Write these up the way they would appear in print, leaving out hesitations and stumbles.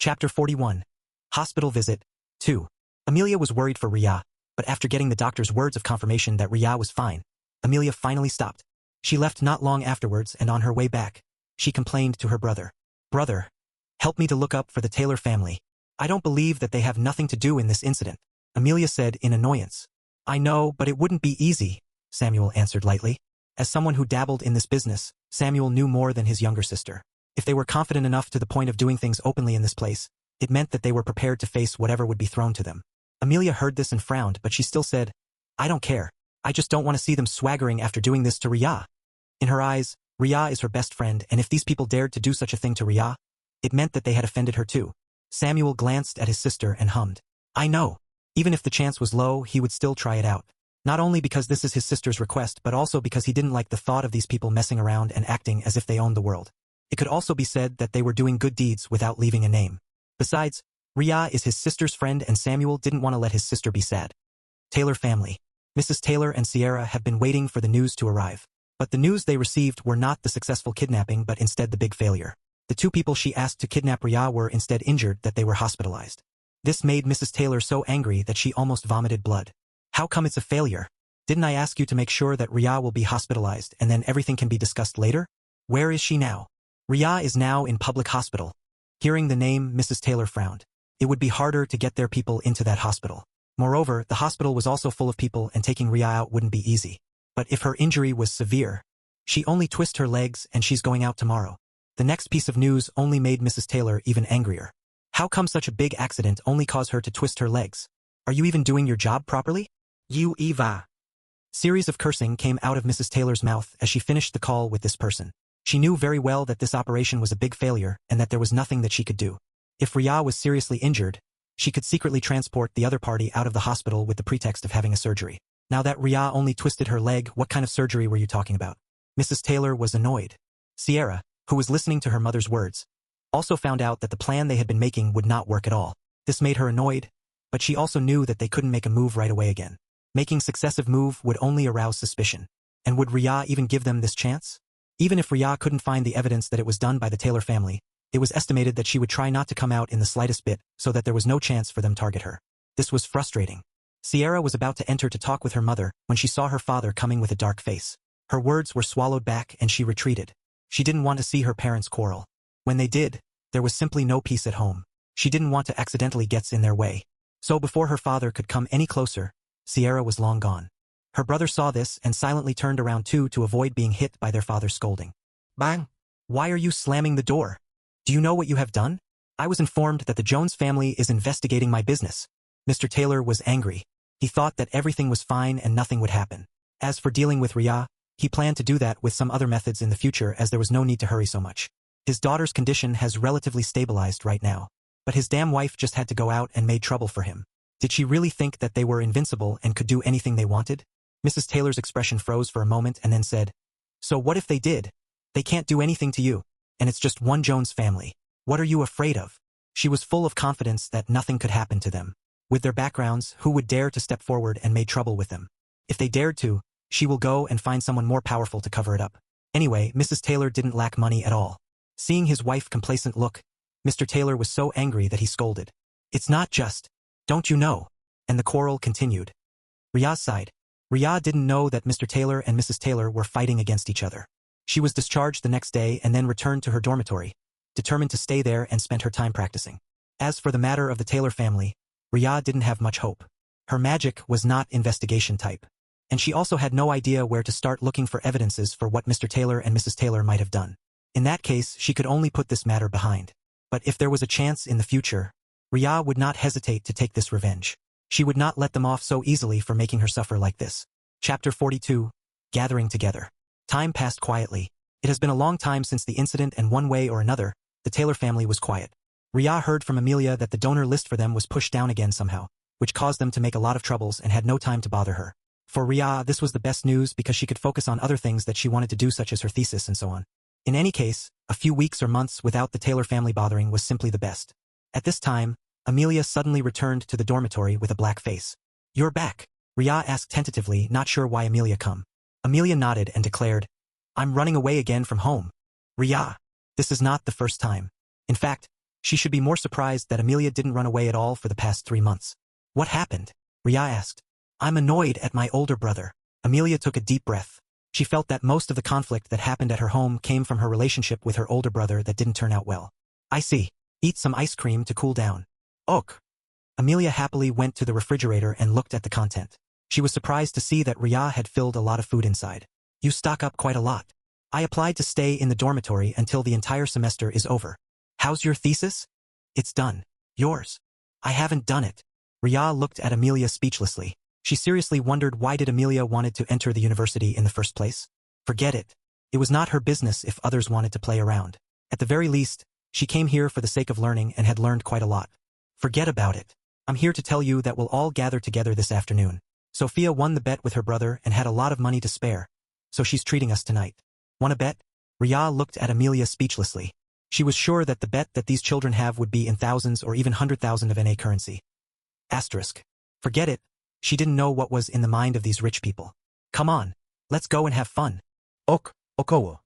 Chapter 41. Hospital Visit 2. Amelia was worried for Ria, but after getting the doctor's words of confirmation that Ria was fine, Amelia finally stopped. She left not long afterwards, and on her way back, she complained to her brother. "Brother, help me to look up for the Taylor family. I don't believe that they have nothing to do in this incident," Amelia said in annoyance. "I know, but it wouldn't be easy," Samuel answered lightly. As someone who dabbled in this business, Samuel knew more than his younger sister. If they were confident enough to the point of doing things openly in this place, it meant that they were prepared to face whatever would be thrown to them. Amelia heard this and frowned, but she still said, "I don't care. I just don't want to see them swaggering after doing this to Ria." In her eyes, Ria is her best friend, and if these people dared to do such a thing to Ria, it meant that they had offended her too. Samuel glanced at his sister and hummed, "I know." Even if the chance was low, he would still try it out. Not only because this is his sister's request, but also because he didn't like the thought of these people messing around and acting as if they owned the world. It could also be said that they were doing good deeds without leaving a name. Besides, Ria is his sister's friend, and Samuel didn't want to let his sister be sad. Taylor family. Mrs. Taylor and Sierra have been waiting for the news to arrive. But the news they received were not the successful kidnapping, but instead the big failure. The two people she asked to kidnap Ria were instead injured, that they were hospitalized. This made Mrs. Taylor so angry that she almost vomited blood. "How come it's a failure? Didn't I ask you to make sure that Ria will be hospitalized and then everything can be discussed later? Where is she now?" "Ria is now in public hospital." Hearing the name, Mrs. Taylor frowned. It would be harder to get their people into that hospital. Moreover, the hospital was also full of people, and taking Ria out wouldn't be easy. But if her injury was severe, she only twisted her legs and she's going out tomorrow. The next piece of news only made Mrs. Taylor even angrier. How come such a big accident only caused her to twist her legs? Are you even doing your job properly? "You Eva." Series of cursing came out of Mrs. Taylor's mouth as she finished the call with this person. She knew very well that this operation was a big failure and that there was nothing that she could do. If Ria was seriously injured, she could secretly transport the other party out of the hospital with the pretext of having a surgery. Now that Ria only twisted her leg, what kind of surgery were you talking about? Mrs. Taylor was annoyed. Sierra, who was listening to her mother's words, also found out that the plan they had been making would not work at all. This made her annoyed, but she also knew that they couldn't make a move right away again. Making successive move would only arouse suspicion. And would Ria even give them this chance? Even if Ria couldn't find the evidence that it was done by the Taylor family, it was estimated that she would try not to come out in the slightest bit, so that there was no chance for them to target her. This was frustrating. Sierra was about to enter to talk with her mother when she saw her father coming with a dark face. Her words were swallowed back and she retreated. She didn't want to see her parents quarrel. When they did, there was simply no peace at home. She didn't want to accidentally get in their way. So before her father could come any closer, Sierra was long gone. Her brother saw this and silently turned around too to avoid being hit by their father's scolding. "Bang! Why are you slamming the door? Do you know what you have done? I was informed that the Jones family is investigating my business." Mr. Taylor was angry. He thought that everything was fine and nothing would happen. As for dealing with Ria, he planned to do that with some other methods in the future, as there was no need to hurry so much. His daughter's condition has relatively stabilized right now, but his damn wife just had to go out and made trouble for him. Did she really think that they were invincible and could do anything they wanted? Mrs. Taylor's expression froze for a moment and then said, "So what if they did? They can't do anything to you, and it's just one Jones family. What are you afraid of?" She was full of confidence that nothing could happen to them. With their backgrounds, who would dare to step forward and make trouble with them? If they dared to, she will go and find someone more powerful to cover it up. Anyway, Mrs. Taylor didn't lack money at all. Seeing his wife's complacent look, Mr. Taylor was so angry that he scolded. "It's not just, don't you know?" And the quarrel continued. Ria sighed. Ria didn't know that Mr. Taylor and Mrs. Taylor were fighting against each other. She was discharged the next day and then returned to her dormitory, determined to stay there and spend her time practicing. As for the matter of the Taylor family, Ria didn't have much hope. Her magic was not investigation type, and she also had no idea where to start looking for evidences for what Mr. Taylor and Mrs. Taylor might have done. In that case, she could only put this matter behind. But if there was a chance in the future, Ria would not hesitate to take this revenge. She would not let them off so easily for making her suffer like this. Chapter 42. Gathering Together. Time passed quietly. It has been a long time since the incident, and one way or another, the Taylor family was quiet. Ria heard from Amelia that the donor list for them was pushed down again somehow, which caused them to make a lot of troubles and had no time to bother her. For Ria, this was the best news because she could focus on other things that she wanted to do, such as her thesis and so on. In any case, a few weeks or months without the Taylor family bothering was simply the best. At this time, Amelia suddenly returned to the dormitory with a black face. "You're back," Ria asked tentatively, not sure why Amelia come. Amelia nodded and declared, "I'm running away again from home." "Ria, this is not the first time. In fact, She should be more surprised that Amelia didn't run away at all for the past 3 months. What happened? Ria asked. I'm annoyed at my older brother. Amelia took a deep breath. She felt that most of the conflict that happened at her home came from her relationship with her older brother that didn't turn out well. I see. Eat some ice cream to cool down. Ok. Amelia happily went to the refrigerator and looked at the content. She was surprised to see that Ria had filled a lot of food inside. You stock up quite a lot. I applied to stay in the dormitory until the entire semester is over. How's your thesis? It's done. Yours. I haven't done it. Ria looked at Amelia speechlessly. She seriously wondered why did Amelia wanted to enter the university in the first place. Forget it. It was not her business if others wanted to play around. At the very least, she came here for the sake of learning and had learned quite a lot. Forget about it. I'm here to tell you that we'll all gather together this afternoon. Sophia won the bet with her brother and had a lot of money to spare, so she's treating us tonight. Want a bet? Ria looked at Amelia speechlessly. She was sure that the bet that these children have would be in thousands or even 100,000 of NA currency. Asterisk. Forget it. She didn't know what was in the mind of these rich people. Come on, let's go and have fun. Okowo.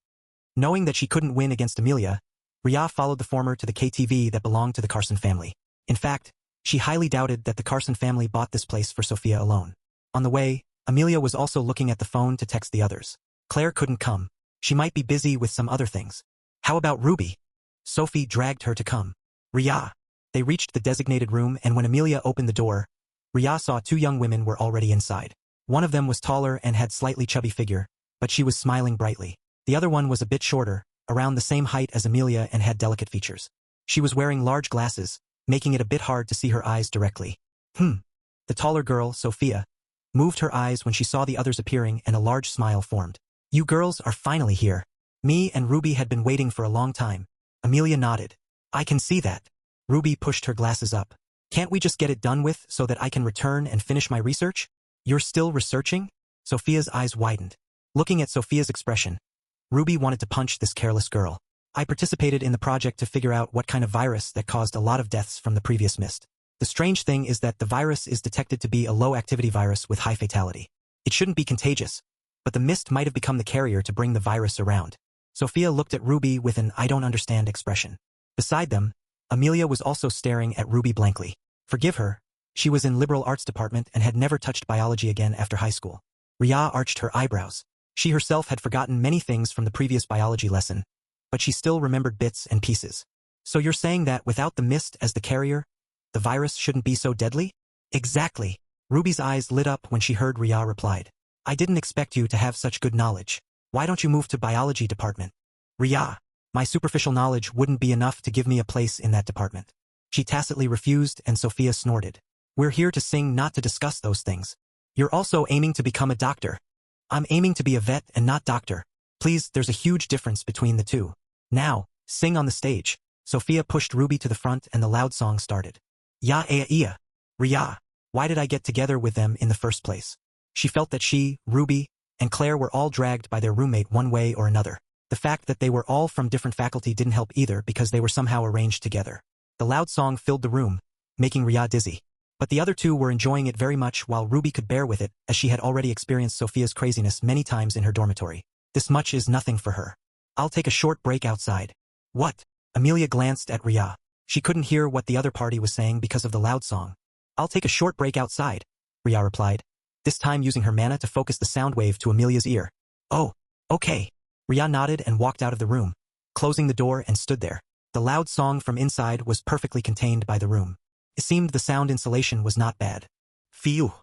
Knowing that she couldn't win against Amelia, Ria followed the former to the KTV that belonged to the Carson family. In fact, she highly doubted that the Carson family bought this place for Sophia alone. On the way, Amelia was also looking at the phone to text the others. Claire couldn't come. She might be busy with some other things. How about Ruby? Sophie dragged her to come. Ria. They reached the designated room, and when Amelia opened the door, Ria saw 2 young women were already inside. One of them was taller and had slightly chubby figure, but she was smiling brightly. The other one was a bit shorter, around the same height as Amelia, and had delicate features. She was wearing large glasses, making it a bit hard to see her eyes directly. The taller girl, Sophia, moved her eyes when she saw the others appearing, and a large smile formed. You girls are finally here. Me and Ruby had been waiting for a long time. Amelia nodded. I can see that. Ruby pushed her glasses up. Can't we just get it done with so that I can return and finish my research? You're still researching? Sophia's eyes widened. Looking at Sophia's expression, Ruby wanted to punch this careless girl. I participated in the project to figure out what kind of virus that caused a lot of deaths from the previous mist. The strange thing is that the virus is detected to be a low-activity virus with high fatality. It shouldn't be contagious, but the mist might have become the carrier to bring the virus around. Sophia looked at Ruby with an I don't understand expression. Beside them, Amelia was also staring at Ruby blankly. Forgive her, she was in liberal arts department and had never touched biology again after high school. Ria arched her eyebrows. She herself had forgotten many things from the previous biology lesson, but she still remembered bits and pieces. So you're saying that without the mist as the carrier, the virus shouldn't be so deadly? Exactly. Ruby's eyes lit up when she heard Ria replied. I didn't expect you to have such good knowledge. Why don't you move to biology department? Ria, my superficial knowledge wouldn't be enough to give me a place in that department. She tacitly refused, and Sophia snorted. We're here to sing, not to discuss those things. You're also aiming to become a doctor. I'm aiming to be a vet and not doctor. Please, there's a huge difference between the two. Now, sing on the stage. Sophia pushed Ruby to the front and the loud song started. Ya. Ria. Why did I get together with them in the first place? She felt that she, Ruby, and Claire were all dragged by their roommate one way or another. The fact that they were all from different faculty didn't help either because they were somehow arranged together. The loud song filled the room, making Ria dizzy. But the other two were enjoying it very much while Ruby could bear with it, as she had already experienced Sophia's craziness many times in her dormitory. This much is nothing for her. I'll take a short break outside. What? Amelia glanced at Ria. She couldn't hear what the other party was saying because of the loud song. I'll take a short break outside, Ria replied, this time using her mana to focus the sound wave to Amelia's ear. Oh, okay. Ria nodded and walked out of the room, closing the door and stood there. The loud song from inside was perfectly contained by the room. It seemed the sound insulation was not bad. Phew.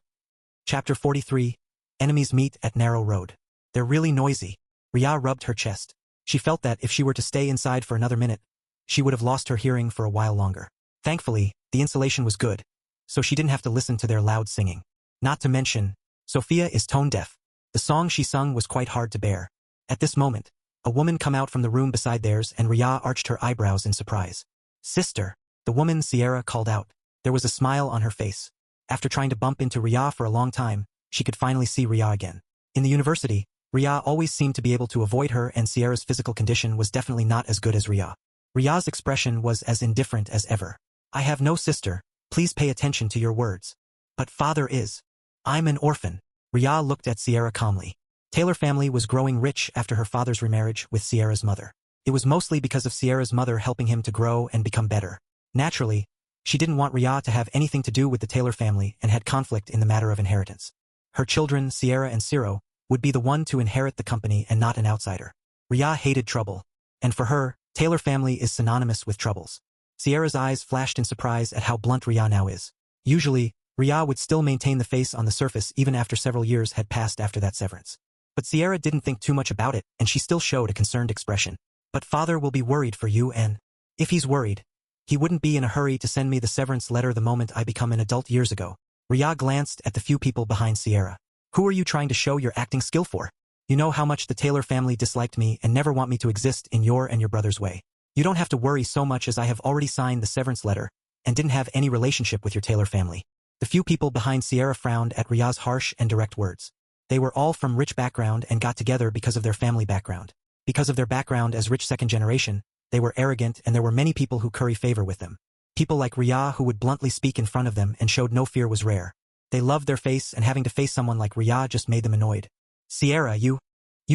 Chapter 43. Enemies meet at narrow road. They're really noisy. Ria rubbed her chest. She felt that if she were to stay inside for another minute, she would have lost her hearing for a while longer. Thankfully, the insulation was good, so she didn't have to listen to their loud singing. Not to mention, Sophia is tone deaf. The song she sung was quite hard to bear. At this moment, a woman come out from the room beside theirs, and Ria arched her eyebrows in surprise. Sister, the woman Sierra called out. There was a smile on her face. After trying to bump into Ria for a long time, she could finally see Ria again. In the university, Ria always seemed to be able to avoid her, and Sierra's physical condition was definitely not as good as Ria. Ria's expression was as indifferent as ever. I have no sister, please pay attention to your words. But father is. I'm an orphan. Ria looked at Sierra calmly. Taylor family was growing rich after her father's remarriage with Sierra's mother. It was mostly because of Sierra's mother helping him to grow and become better. Naturally, she didn't want Ria to have anything to do with the Taylor family and had conflict in the matter of inheritance. Her children, Sierra and Ciro, would be the one to inherit the company and not an outsider. Ria hated trouble, and for her, Taylor family is synonymous with troubles. Sierra's eyes flashed in surprise at how blunt Ria now is. Usually, Ria would still maintain the face on the surface even after several years had passed after that severance. But Sierra didn't think too much about it, and she still showed a concerned expression. But father will be worried for you, and if he's worried, he wouldn't be in a hurry to send me the severance letter the moment I become an adult years ago. Ria glanced at the few people behind Sierra. Who are you trying to show your acting skill for? You know how much the Taylor family disliked me and never want me to exist in your and your brother's way. You don't have to worry so much as I have already signed the severance letter and didn't have any relationship with your Taylor family. The few people behind Sierra frowned at Ria's harsh and direct words. They were all from rich background and got together because of their family background. Because of their background as rich second generation, they were arrogant and there were many people who curry favor with them. People like Ria who would bluntly speak in front of them and showed no fear was rare. They loved their face and having to face someone like Ria just made them annoyed. Sierra, you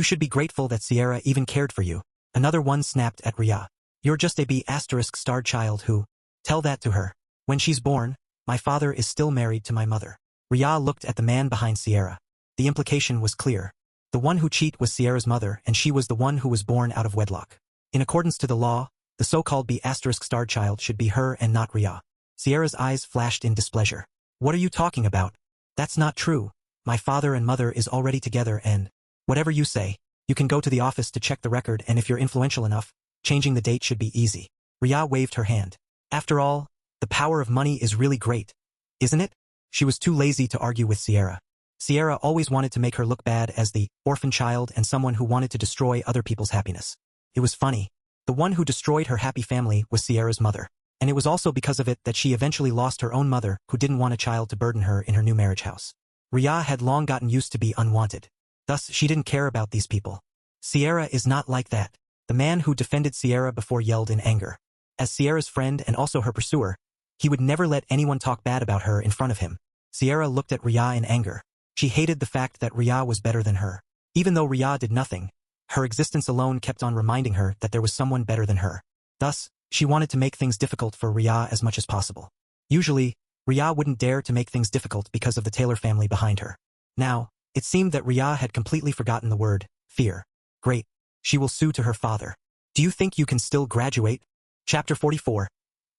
should be grateful that Sierra even cared for you. Another one snapped at Ria. You're just a B***-starred child who, tell that to her. When she's born, my father is still married to my mother. Ria looked at the man behind Sierra. The implication was clear. The one who cheated was Sierra's mother and she was the one who was born out of wedlock. In accordance to the law, the so-called B***-starred child should be her and not Ria. Sierra's eyes flashed in displeasure. What are you talking about? That's not true. My father and mother is already together and, whatever you say, you can go to the office to check the record and if you're influential enough, changing the date should be easy. Ria waved her hand. After all, the power of money is really great, isn't it? She was too lazy to argue with Sierra. Sierra always wanted to make her look bad as the orphan child and someone who wanted to destroy other people's happiness. It was funny. The one who destroyed her happy family was Sierra's mother. And it was also because of it that she eventually lost her own mother who didn't want a child to burden her in her new marriage house. Ria had long gotten used to be unwanted. Thus, she didn't care about these people. Sierra is not like that. The man who defended Sierra before yelled in anger. As Sierra's friend and also her pursuer, he would never let anyone talk bad about her in front of him. Sierra looked at Ria in anger. She hated the fact that Ria was better than her. Even though Ria did nothing, her existence alone kept on reminding her that there was someone better than her. Thus, she wanted to make things difficult for Ria as much as possible. Usually, Ria wouldn't dare to make things difficult because of the Taylor family behind her. Now, it seemed that Ria had completely forgotten the word fear. Great. She will sue to her father. Do you think you can still graduate? Chapter 44.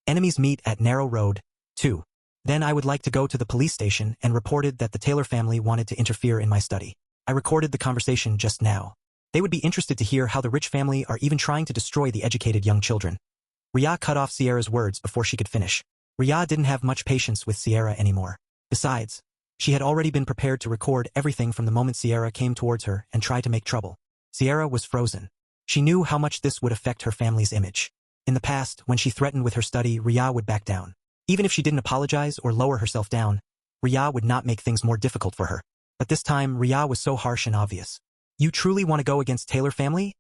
Enemies meet at Narrow Road, 2. Then I would like to go to the police station and reported that the Taylor family wanted to interfere in my study. I recorded the conversation just now. They would be interested to hear how the rich family are even trying to destroy the educated young children. Ria cut off Sierra's words before she could finish. Ria didn't have much patience with Sierra anymore. Besides, she had already been prepared to record everything from the moment Sierra came towards her and tried to make trouble. Sierra was frozen. She knew how much this would affect her family's image. In the past, when she threatened with her study, Ria would back down. Even if she didn't apologize or lower herself down, Ria would not make things more difficult for her. But this time, Ria was so harsh and obvious. You truly want to go against Taylor family?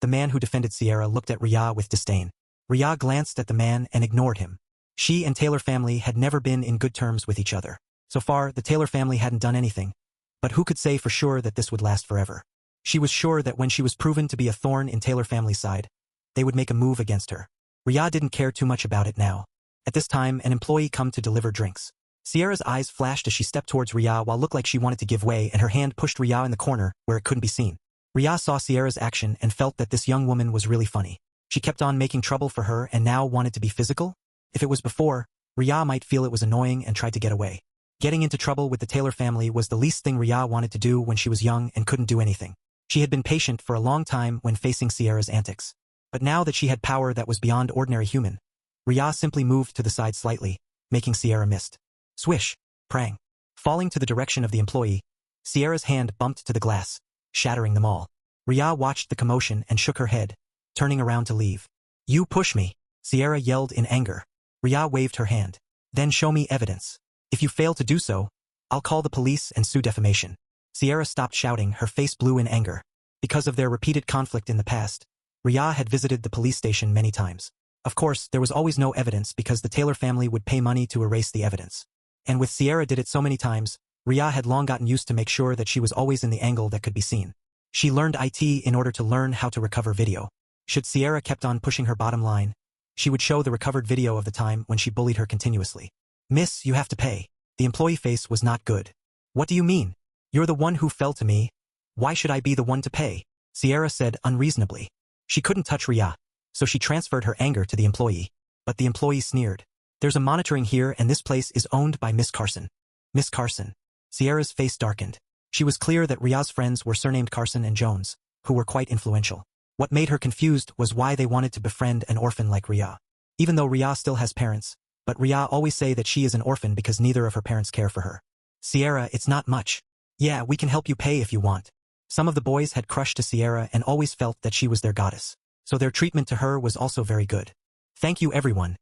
The man who defended Sierra looked at Ria with disdain. Ria glanced at the man and ignored him. She and Taylor family had never been in good terms with each other. So far, the Taylor family hadn't done anything. But who could say for sure that this would last forever? She was sure that when she was proven to be a thorn in Taylor family's side, they would make a move against her. Ria didn't care too much about it now. At this time, an employee come to deliver drinks. Sierra's eyes flashed as she stepped towards Ria while looked like she wanted to give way and her hand pushed Ria in the corner where it couldn't be seen. Ria saw Sierra's action and felt that this young woman was really funny. She kept on making trouble for her and now wanted to be physical? If it was before, Ria might feel it was annoying and tried to get away. Getting into trouble with the Taylor family was the least thing Ria wanted to do when she was young and couldn't do anything. She had been patient for a long time when facing Sierra's antics. But now that she had power that was beyond ordinary human, Ria simply moved to the side slightly, making Sierra miss. Swish, prang. Falling to the direction of the employee, Sierra's hand bumped to the glass, shattering them all. Ria watched the commotion and shook her head, turning around to leave. You push me, Sierra yelled in anger. Ria waved her hand. Then show me evidence. If you fail to do so, I'll call the police and sue defamation. Sierra stopped shouting, her face blue in anger. Because of their repeated conflict in the past, Ria had visited the police station many times. Of course, there was always no evidence because the Taylor family would pay money to erase the evidence. And with Sierra did it so many times, Ria had long gotten used to make sure that she was always in the angle that could be seen. She learned IT in order to learn how to recover video. Should Sierra kept on pushing her bottom line, she would show the recovered video of the time when she bullied her continuously. Miss, you have to pay. The employee face was not good. What do you mean? You're the one who fell to me. Why should I be the one to pay? Sierra said unreasonably. She couldn't touch Ria, so she transferred her anger to the employee. But the employee sneered. There's a monitoring here and this place is owned by Miss Carson. Miss Carson. Sierra's face darkened. She was clear that Ria's friends were surnamed Carson and Jones, who were quite influential. What made her confused was why they wanted to befriend an orphan like Ria. Even though Ria still has parents, but Ria always say that she is an orphan because neither of her parents care for her. Sierra, it's not much. Yeah, we can help you pay if you want. Some of the boys had crushed to Sierra and always felt that she was their goddess, so their treatment to her was also very good. Thank you everyone.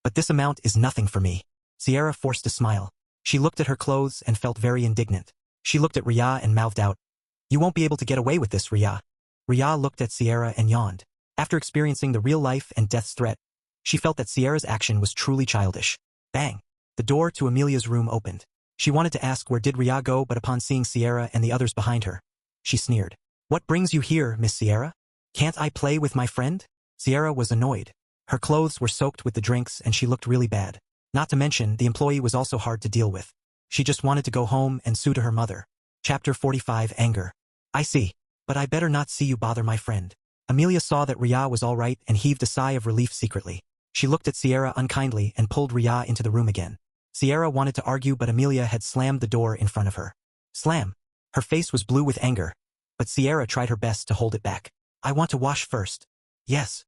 But this amount is nothing for me. Sierra forced a smile. She looked at her clothes and felt very indignant. She looked at Ria and mouthed out, "You won't be able to get away with this, Ria." Ria looked at Sierra and yawned. After experiencing the real life and death's threat, she felt that Sierra's action was truly childish. Bang! The door to Amelia's room opened. She wanted to ask where did Ria go, but upon seeing Sierra and the others behind her, she sneered. What brings you here, Miss Sierra? Can't I play with my friend? Sierra was annoyed. Her clothes were soaked with the drinks and she looked really bad. Not to mention, the employee was also hard to deal with. She just wanted to go home and sue to her mother. Chapter 45 Anger. I see. But I better not see you bother my friend. Amelia saw that Ria was all right and heaved a sigh of relief secretly. She looked at Sierra unkindly and pulled Ria into the room again. Sierra wanted to argue, but Amelia had slammed the door in front of her. Slam! Her face was blue with anger, but Sierra tried her best to hold it back. I want to wash first. Yes.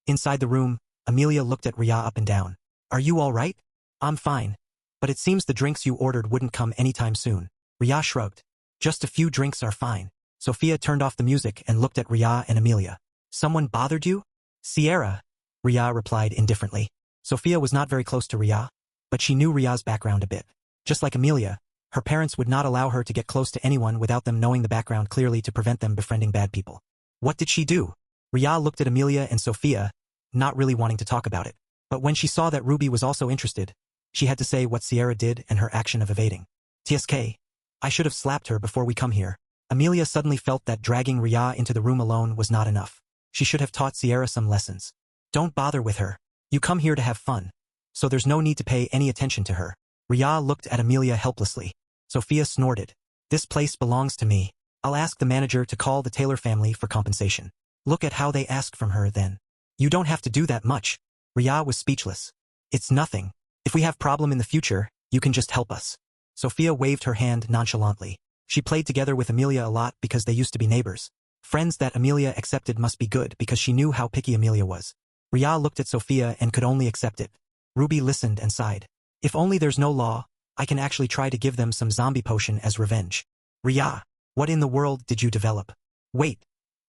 Inside the room, Amelia looked at Ria up and down. Are you all right? I'm fine. But it seems the drinks you ordered wouldn't come anytime soon. Ria shrugged. Just a few drinks are fine. Sophia turned off the music and looked at Ria and Amelia. Someone bothered you? Sierra, Ria replied indifferently. Sophia was not very close to Ria, but she knew Ria's background a bit. Just like Amelia, her parents would not allow her to get close to anyone without them knowing the background clearly to prevent them befriending bad people. What did she do? Ria looked at Amelia and Sophia, not really wanting to talk about it. But when she saw that Ruby was also interested, she had to say what Sierra did and her action of evading. TSK. I should have slapped her before we come here. Amelia suddenly felt that dragging Ria into the room alone was not enough. She should have taught Sierra some lessons. Don't bother with her. You come here to have fun. So there's no need to pay any attention to her. Ria looked at Amelia helplessly. Sophia snorted. This place belongs to me. I'll ask the manager to call the Taylor family for compensation. Look at how they ask from her then. You don't have to do that much. Ria was speechless. It's nothing. If we have problem in the future, you can just help us. Sophia waved her hand nonchalantly. She played together with Amelia a lot because they used to be neighbors. Friends that Amelia accepted must be good because she knew how picky Amelia was. Ria looked at Sophia and could only accept it. Ruby listened and sighed. If only there's no law, I can actually try to give them some zombie potion as revenge. Ria, what in the world did you develop? Wait,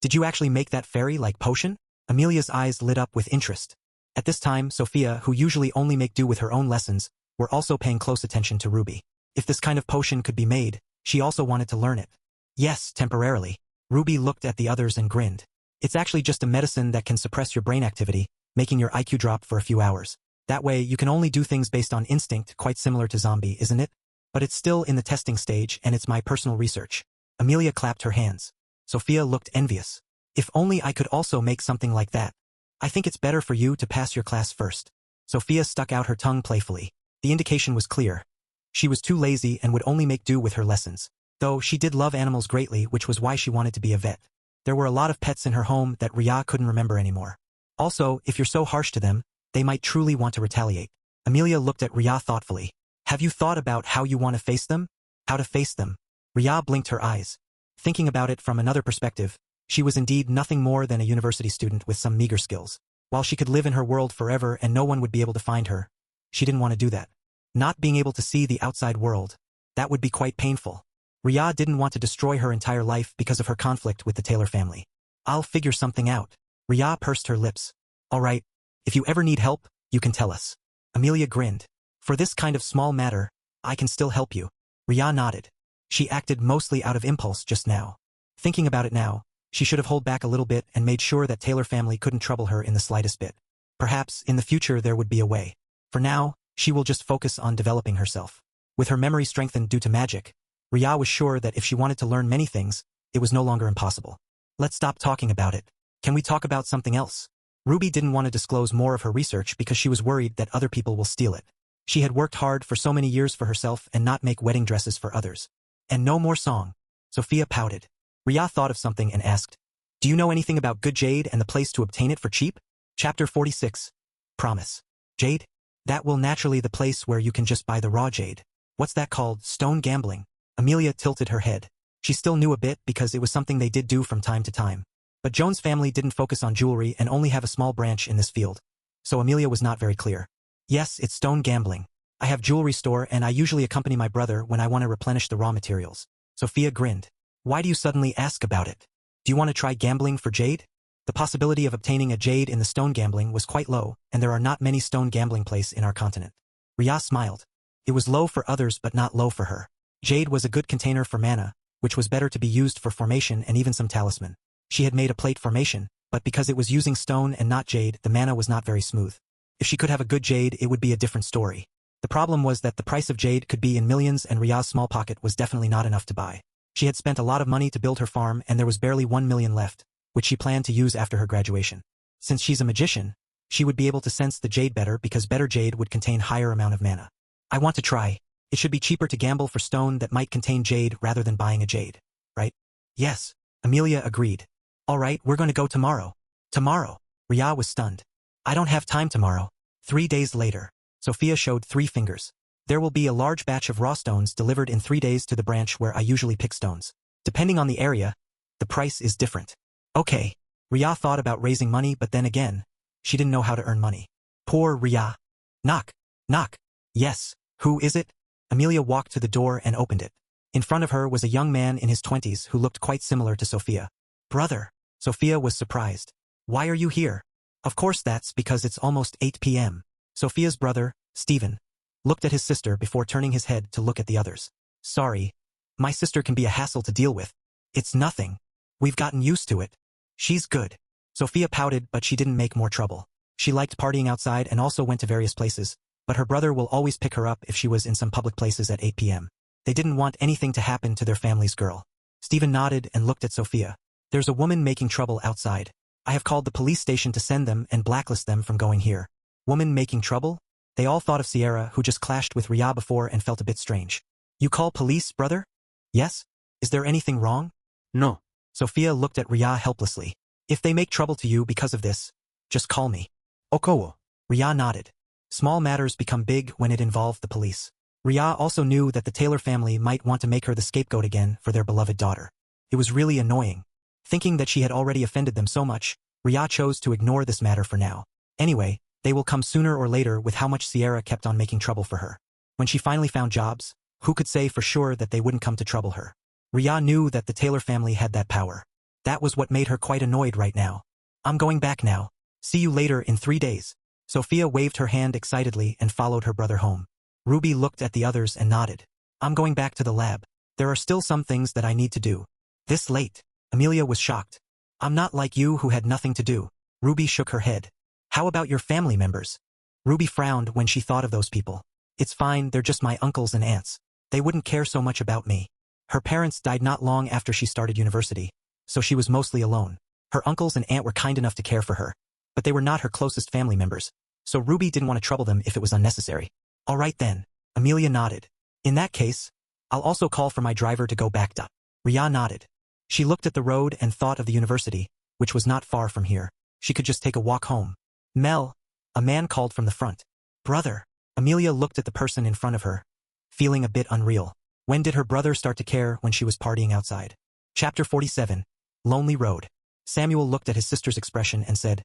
did you actually make that fairy-like potion? Amelia's eyes lit up with interest. At this time, Sophia, who usually only make do with her own lessons, were also paying close attention to Ruby. If this kind of potion could be made, she also wanted to learn it. Yes, temporarily. Ruby looked at the others and grinned. It's actually just a medicine that can suppress your brain activity, making your IQ drop for a few hours. That way, you can only do things based on instinct, quite similar to zombie, isn't it? But it's still in the testing stage and it's my personal research. Amelia clapped her hands. Sophia looked envious. If only I could also make something like that. I think it's better for you to pass your class first. Sophia stuck out her tongue playfully. The indication was clear. She was too lazy and would only make do with her lessons. Though she did love animals greatly, which was why she wanted to be a vet. There were a lot of pets in her home that Ria couldn't remember anymore. Also, if you're so harsh to them, they might truly want to retaliate. Amelia looked at Ria thoughtfully. Have you thought about how you want to face them? How to face them? Ria blinked her eyes. Thinking about it from another perspective, she was indeed nothing more than a university student with some meager skills. While she could live in her world forever and no one would be able to find her, she didn't want to do that. Not being able to see the outside world, that would be quite painful. Ria didn't want to destroy her entire life because of her conflict with the Taylor family. I'll figure something out. Ria pursed her lips. All right, if you ever need help, you can tell us. Amelia grinned. For this kind of small matter, I can still help you. Ria nodded. She acted mostly out of impulse just now. Thinking about it now, she should have held back a little bit and made sure that Taylor family couldn't trouble her in the slightest bit. Perhaps, in the future there would be a way. For now, she will just focus on developing herself. With her memory strengthened due to magic, Ria was sure that if she wanted to learn many things, it was no longer impossible. Let's stop talking about it. Can we talk about something else? Ruby didn't want to disclose more of her research because she was worried that other people will steal it. She had worked hard for so many years for herself and not make wedding dresses for others. And no more song. Sophia pouted. Ria thought of something and asked, do you know anything about good jade and the place to obtain it for cheap? Chapter 46. Promise. Jade? That will naturally the place where you can just buy the raw jade. What's that called? Stone gambling? Amelia tilted her head. She still knew a bit because it was something they did do from time to time. But Joan's family didn't focus on jewelry and only have a small branch in this field. So Amelia was not very clear. Yes, it's stone gambling. I have jewelry store and I usually accompany my brother when I want to replenish the raw materials. Sophia grinned. Why do you suddenly ask about it? Do you want to try gambling for jade? The possibility of obtaining a jade in the stone gambling was quite low, and there are not many stone gambling places in our continent. Ria smiled. It was low for others but not low for her. Jade was a good container for mana, which was better to be used for formation and even some talisman. She had made a plate formation, but because it was using stone and not jade, the mana was not very smooth. If she could have a good jade, it would be a different story. The problem was that the price of jade could be in millions and Ria's small pocket was definitely not enough to buy. She had spent a lot of money to build her farm and there was barely 1 million left, which she planned to use after her graduation. Since she's a magician, she would be able to sense the jade better because better jade would contain higher amount of mana. I want to try. It should be cheaper to gamble for stone that might contain jade rather than buying a jade, right? Yes, Amelia agreed. All right, we're going to go tomorrow. Tomorrow? Ria was stunned. I don't have time tomorrow. 3 days later. Sophia showed 3 fingers. There will be a large batch of raw stones delivered in 3 days to the branch where I usually pick stones. Depending on the area, the price is different. Okay. Ria thought about raising money but then again, she didn't know how to earn money. Poor Ria. Knock. Knock. Yes. Who is it? Amelia walked to the door and opened it. In front of her was a young man in his 20s who looked quite similar to Sophia. Brother. Sophia was surprised. Why are you here? Of course that's because it's almost 8 p.m. Sophia's brother, Stephen, looked at his sister before turning his head to look at the others. Sorry. My sister can be a hassle to deal with. It's nothing. We've gotten used to it. She's good. Sophia pouted but she didn't make more trouble. She liked partying outside and also went to various places, but her brother will always pick her up if she was in some public places at 8 p.m. They didn't want anything to happen to their family's girl. Stephen nodded and looked at Sophia. There's a woman making trouble outside. I have called the police station to send them and blacklist them from going here. Woman making trouble? They all thought of Sierra, who just clashed with Ria before and felt a bit strange. You call police, brother? Yes? Is there anything wrong? No. Sophia looked at Ria helplessly. If they make trouble to you because of this, just call me. Okowo. Ria nodded. Small matters become big when it involved the police. Ria also knew that the Taylor family might want to make her the scapegoat again for their beloved daughter. It was really annoying. Thinking that she had already offended them so much, Ria chose to ignore this matter for now. Anyway, they will come sooner or later with how much Sierra kept on making trouble for her. When she finally found jobs, who could say for sure that they wouldn't come to trouble her? Ria knew that the Taylor family had that power. That was what made her quite annoyed right now. I'm going back now. See you later in 3 days. Sophia waved her hand excitedly and followed her brother home. Ruby looked at the others and nodded. I'm going back to the lab. There are still some things that I need to do. This late? Amelia was shocked. I'm not like you who had nothing to do. Ruby shook her head. How about your family members? Ruby frowned when she thought of those people. It's fine, they're just my uncles and aunts. They wouldn't care so much about me. Her parents died not long after she started university, so she was mostly alone. Her uncles and aunt were kind enough to care for her, but they were not her closest family members, so Ruby didn't want to trouble them if it was unnecessary. All right then, Amelia nodded. In that case, I'll also call for my driver to go back up. Ria nodded. She looked at the road and thought of the university, which was not far from here. She could just take a walk home. Mel, a man called from the front. Brother. Amelia looked at the person in front of her, feeling a bit unreal. When did her brother start to care when she was partying outside? Chapter 47. Lonely Road. Samuel looked at his sister's expression and said,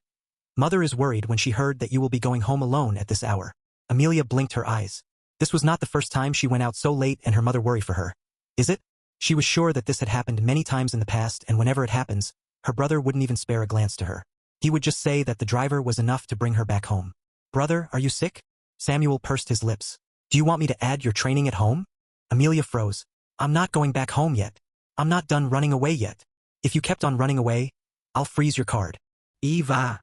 Mother is worried when she heard that you will be going home alone at this hour. Amelia blinked her eyes. This was not the first time she went out so late and her mother worried for her. Is it? She was sure that this had happened many times in the past and whenever it happens, her brother wouldn't even spare a glance to her. He would just say that the driver was enough to bring her back home. Brother, are you sick? Samuel pursed his lips. Do you want me to add your training at home? Amelia froze. I'm not going back home yet. I'm not done running away yet. If you kept on running away, I'll freeze your card. Eva.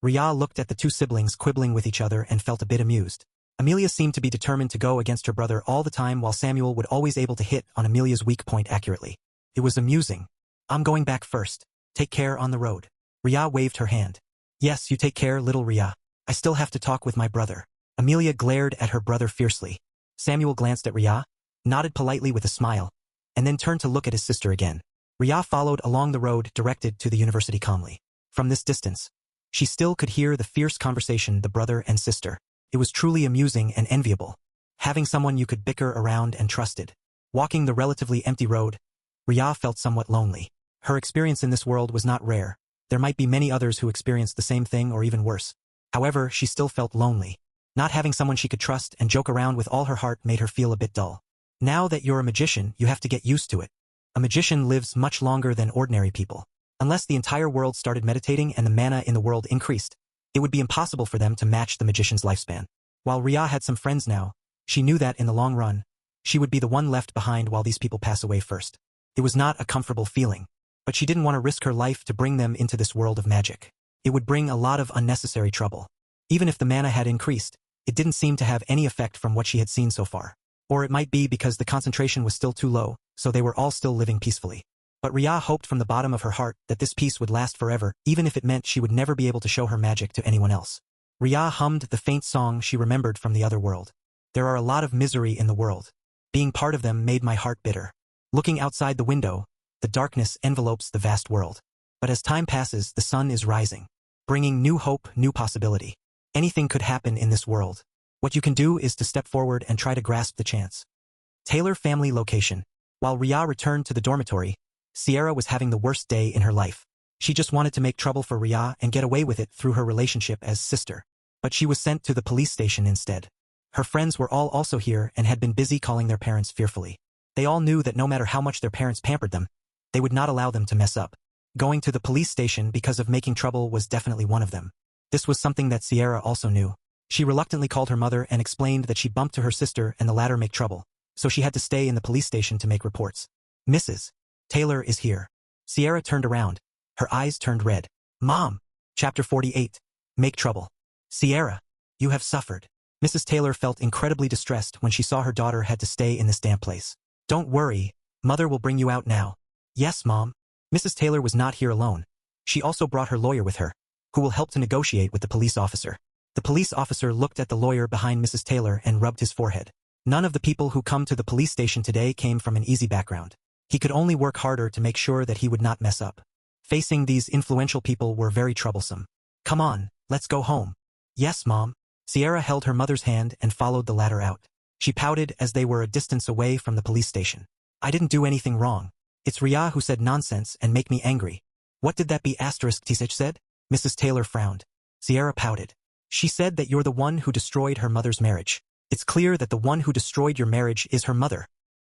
Ria looked at the two siblings quibbling with each other and felt a bit amused. Amelia seemed to be determined to go against her brother all the time while Samuel would always able to hit on Amelia's weak point accurately. It was amusing. I'm going back first. Take care on the road. Ria waved her hand. Yes, you take care, little Ria. I still have to talk with my brother. Amelia glared at her brother fiercely. Samuel glanced at Ria, nodded politely with a smile, and then turned to look at his sister again. Ria followed along the road directed to the university calmly. From this distance, she still could hear the fierce conversation the brother and sister. It was truly amusing and enviable. Having someone you could bicker around and trusted. Walking the relatively empty road, Ria felt somewhat lonely. Her experience in this world was not rare. There might be many others who experienced the same thing or even worse. However, she still felt lonely. Not having someone she could trust and joke around with all her heart made her feel a bit dull. Now that you're a magician, you have to get used to it. A magician lives much longer than ordinary people. Unless the entire world started meditating and the mana in the world increased, it would be impossible for them to match the magician's lifespan. While Ria had some friends now, she knew that in the long run, she would be the one left behind while these people pass away first. It was not a comfortable feeling, but she didn't want to risk her life to bring them into this world of magic. It would bring a lot of unnecessary trouble. Even if the mana had increased, it didn't seem to have any effect from what she had seen so far. Or it might be because the concentration was still too low, so they were all still living peacefully. But Ria hoped from the bottom of her heart that this peace would last forever, even if it meant she would never be able to show her magic to anyone else. Ria hummed the faint song she remembered from the other world. There are a lot of misery in the world. Being part of them made my heart bitter. Looking outside the window, the darkness envelopes the vast world. But as time passes, the sun is rising, bringing new hope, new possibility. Anything could happen in this world. What you can do is to step forward and try to grasp the chance. Taylor family location. While Ria returned to the dormitory, Sierra was having the worst day in her life. She just wanted to make trouble for Ria and get away with it through her relationship as sister. But she was sent to the police station instead. Her friends were all also here and had been busy calling their parents fearfully. They all knew that no matter how much their parents pampered them, they would not allow them to mess up. Going to the police station because of making trouble was definitely one of them. This was something that Sierra also knew. She reluctantly called her mother and explained that she bumped to her sister and the latter make trouble, so she had to stay in the police station to make reports. Mrs. Taylor is here. Sierra turned around. Her eyes turned red. Mom! Chapter 48. Make trouble. Sierra, you have suffered. Mrs. Taylor felt incredibly distressed when she saw her daughter had to stay in this damp place. Don't worry, Mother will bring you out now. Yes, Mom. Mrs. Taylor was not here alone. She also brought her lawyer with her, who will help to negotiate with the police officer. The police officer looked at the lawyer behind Mrs. Taylor and rubbed his forehead. None of the people who come to the police station today came from an easy background. He could only work harder to make sure that he would not mess up. Facing these influential people were very troublesome. Come on, let's go home. Yes, Mom. Sierra held her mother's hand and followed the latter out. She pouted as they were a distance away from the police station. I didn't do anything wrong. It's Ria who said nonsense and make me angry. What did that be Tisich said? Mrs. Taylor frowned. Sierra pouted. She said that you're the one who destroyed her mother's marriage. It's clear that the one who destroyed your marriage is her mother.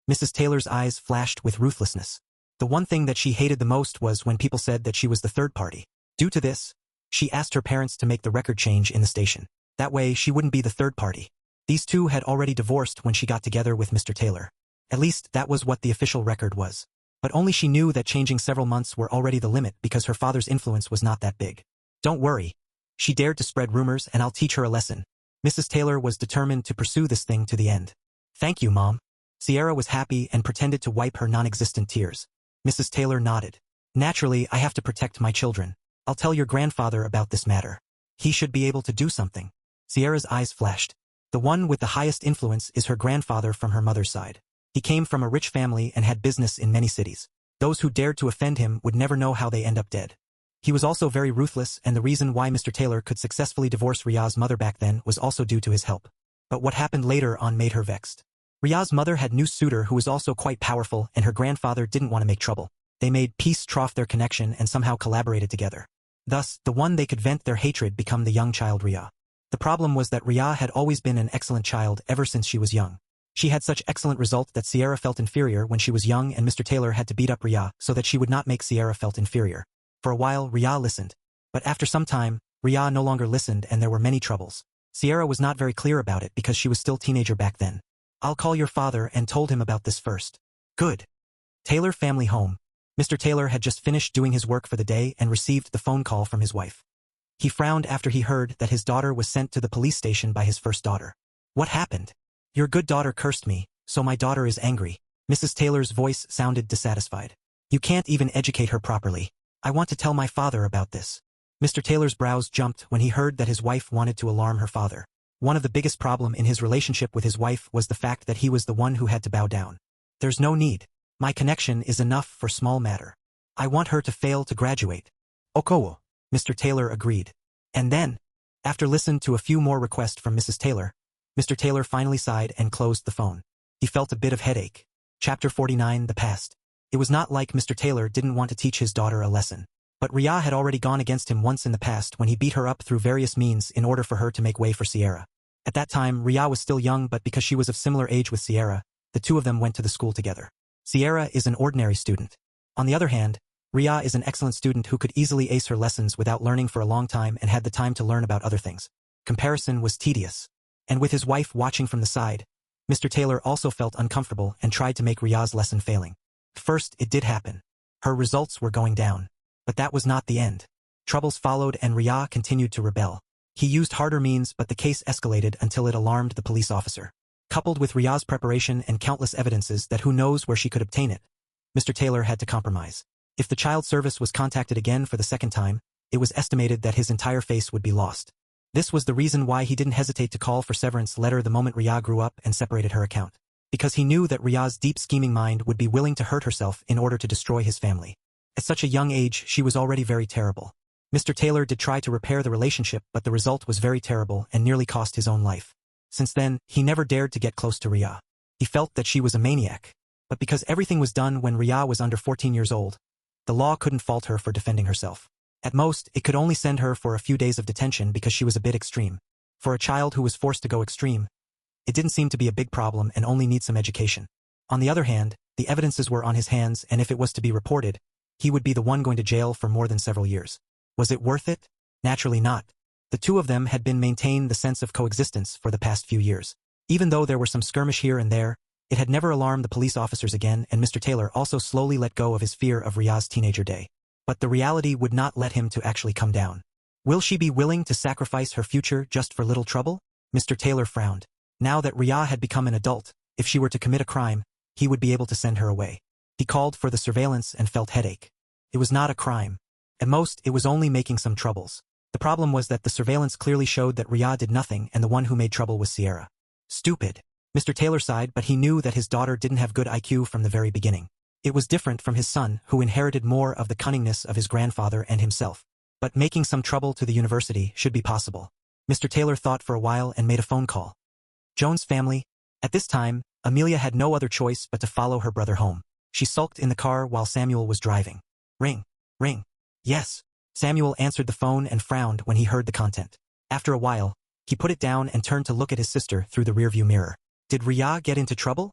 Mrs. Taylor's eyes flashed with ruthlessness. The one thing that she hated the most was when people said that she was the third party. Due to this, she asked her parents to make the record change in the station. That way she wouldn't be the third party. These two had already divorced when she got together with Mr. Taylor. At least that was what the official record was. But only she knew that changing several months were already the limit because her father's influence was not that big. Don't worry. She dared to spread rumors and I'll teach her a lesson. Mrs. Taylor was determined to pursue this thing to the end. Thank you, Mom. Sierra was happy and pretended to wipe her non-existent tears. Mrs. Taylor nodded. Naturally, I have to protect my children. I'll tell your grandfather about this matter. He should be able to do something. Sierra's eyes flashed. The one with the highest influence is her grandfather from her mother's side. He came from a rich family and had business in many cities. Those who dared to offend him would never know how they end up dead. He was also very ruthless, and the reason why Mr. Taylor could successfully divorce Ria's mother back then was also due to his help. But what happened later on made her vexed. Ria's mother had a new suitor who was also quite powerful, and her grandfather didn't want to make trouble. They made peace trough their connection and somehow collaborated together. Thus, the one they could vent their hatred become the young child Ria. The problem was that Ria had always been an excellent child ever since she was young. She had such excellent results that Sierra felt inferior when she was young, and Mr. Taylor had to beat up Ria so that she would not make Sierra felt inferior. For a while, Ria listened. But after some time, Ria no longer listened and there were many troubles. Sierra was not very clear about it because she was still a teenager back then. I'll call your father and told him about this first. Good. Taylor family home. Mr. Taylor had just finished doing his work for the day and received the phone call from his wife. He frowned after he heard that his daughter was sent to the police station by his first daughter. What happened? Your good daughter cursed me, so my daughter is angry. Mrs. Taylor's voice sounded dissatisfied. You can't even educate her properly. I want to tell my father about this. Mr. Taylor's brows jumped when he heard that his wife wanted to alarm her father. One of the biggest problems in his relationship with his wife was the fact that he was the one who had to bow down. There's no need. My connection is enough for small matter. I want her to fail to graduate. Okowo. Mr. Taylor agreed. And then, after listening to a few more requests from Mrs. Taylor, Mr. Taylor finally sighed and closed the phone. He felt a bit of headache. Chapter 49, The Past. It was not like Mr. Taylor didn't want to teach his daughter a lesson. But Ria had already gone against him once in the past when he beat her up through various means in order for her to make way for Sierra. At that time, Ria was still young, but because she was of similar age with Sierra, the two of them went to the school together. Sierra is an ordinary student. On the other hand, Ria is an excellent student who could easily ace her lessons without learning for a long time and had the time to learn about other things. Comparison was tedious. And with his wife watching from the side, Mr. Taylor also felt uncomfortable and tried to make Ria's lesson failing. First, it did happen. Her results were going down. But that was not the end. Troubles followed and Ria continued to rebel. He used harder means, but the case escalated until it alarmed the police officer. Coupled with Ria's preparation and countless evidences that who knows where she could obtain it, Mr. Taylor had to compromise. If the child service was contacted again for the second time, it was estimated that his entire face would be lost. This was the reason why he didn't hesitate to call for severance letter the moment Ria grew up and separated her account. Because he knew that Ria's deep scheming mind would be willing to hurt herself in order to destroy his family. At such a young age, she was already very terrible. Mr. Taylor did try to repair the relationship, but the result was very terrible and nearly cost his own life. Since then, he never dared to get close to Ria. He felt that she was a maniac. But because everything was done when Ria was under 14 years old, the law couldn't fault her for defending herself. At most, it could only send her for a few days of detention because she was a bit extreme. For a child who was forced to go extreme, it didn't seem to be a big problem and only need some education. On the other hand, the evidences were on his hands, and if it was to be reported, he would be the one going to jail for more than several years. Was it worth it? Naturally not. The two of them had been maintaining the sense of coexistence for the past few years. Even though there were some skirmish here and there, it had never alarmed the police officers again, and Mr. Taylor also slowly let go of his fear of Ria's teenager day. But the reality would not let him to actually come down. Will she be willing to sacrifice her future just for little trouble? Mr. Taylor frowned. Now that Ria had become an adult, if she were to commit a crime, he would be able to send her away. He called for the surveillance and felt headache. It was not a crime. At most, it was only making some troubles. The problem was that the surveillance clearly showed that Ria did nothing and the one who made trouble was Sierra. Stupid. Mr. Taylor sighed, but he knew that his daughter didn't have good IQ from the very beginning. It was different from his son, who inherited more of the cunningness of his grandfather and himself. But making some trouble to the university should be possible. Mr. Taylor thought for a while and made a phone call. Joan's family. At this time, Amelia had no other choice but to follow her brother home. She sulked in the car while Samuel was driving. Ring. Ring. Yes. Samuel answered the phone and frowned when he heard the content. After a while, he put it down and turned to look at his sister through the rearview mirror. Did Ria get into trouble?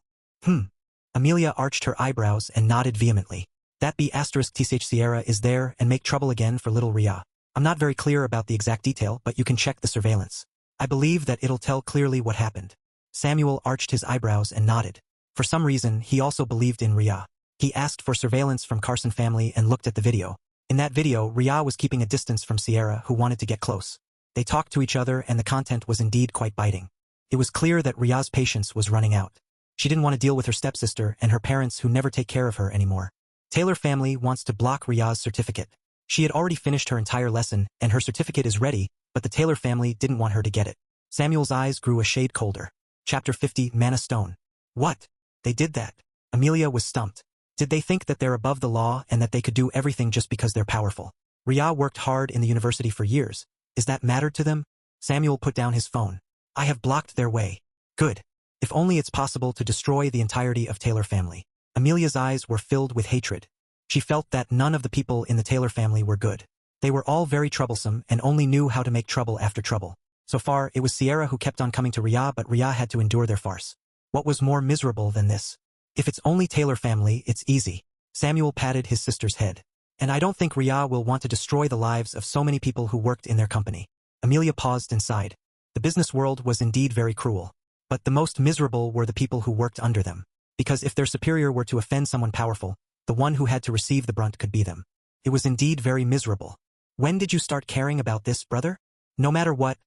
Amelia arched her eyebrows and nodded vehemently. That be *th Sierra is there and make trouble again for little Ria. I'm not very clear about the exact detail, but you can check the surveillance. I believe that it'll tell clearly what happened. Samuel arched his eyebrows and nodded. For some reason, he also believed in Ria. He asked for surveillance from Carson family and looked at the video. In that video, Ria was keeping a distance from Sierra, who wanted to get close. They talked to each other and the content was indeed quite biting. It was clear that Ria's patience was running out. She didn't want to deal with her stepsister and her parents who never take care of her anymore. Taylor family wants to block Ria's certificate. She had already finished her entire lesson and her certificate is ready, but the Taylor family didn't want her to get it. Samuel's eyes grew a shade colder. Chapter 50, Mana Stone. What? They did that? Amelia was stumped. Did they think that they're above the law and that they could do everything just because they're powerful? Ria worked hard in the university for years. Is that mattered to them? Samuel put down his phone. I have blocked their way. Good. If only it's possible to destroy the entirety of Taylor family. Amelia's eyes were filled with hatred. She felt that none of the people in the Taylor family were good. They were all very troublesome and only knew how to make trouble after trouble. So far, it was Sierra who kept on coming to Ria, but Ria had to endure their farce. What was more miserable than this? If it's only Taylor family, it's easy. Samuel patted his sister's head. And I don't think Ria will want to destroy the lives of so many people who worked in their company. Amelia paused and sighed. The business world was indeed very cruel. But the most miserable were the people who worked under them. Because if their superior were to offend someone powerful, the one who had to receive the brunt could be them. It was indeed very miserable. When did you start caring about this, brother? No matter what,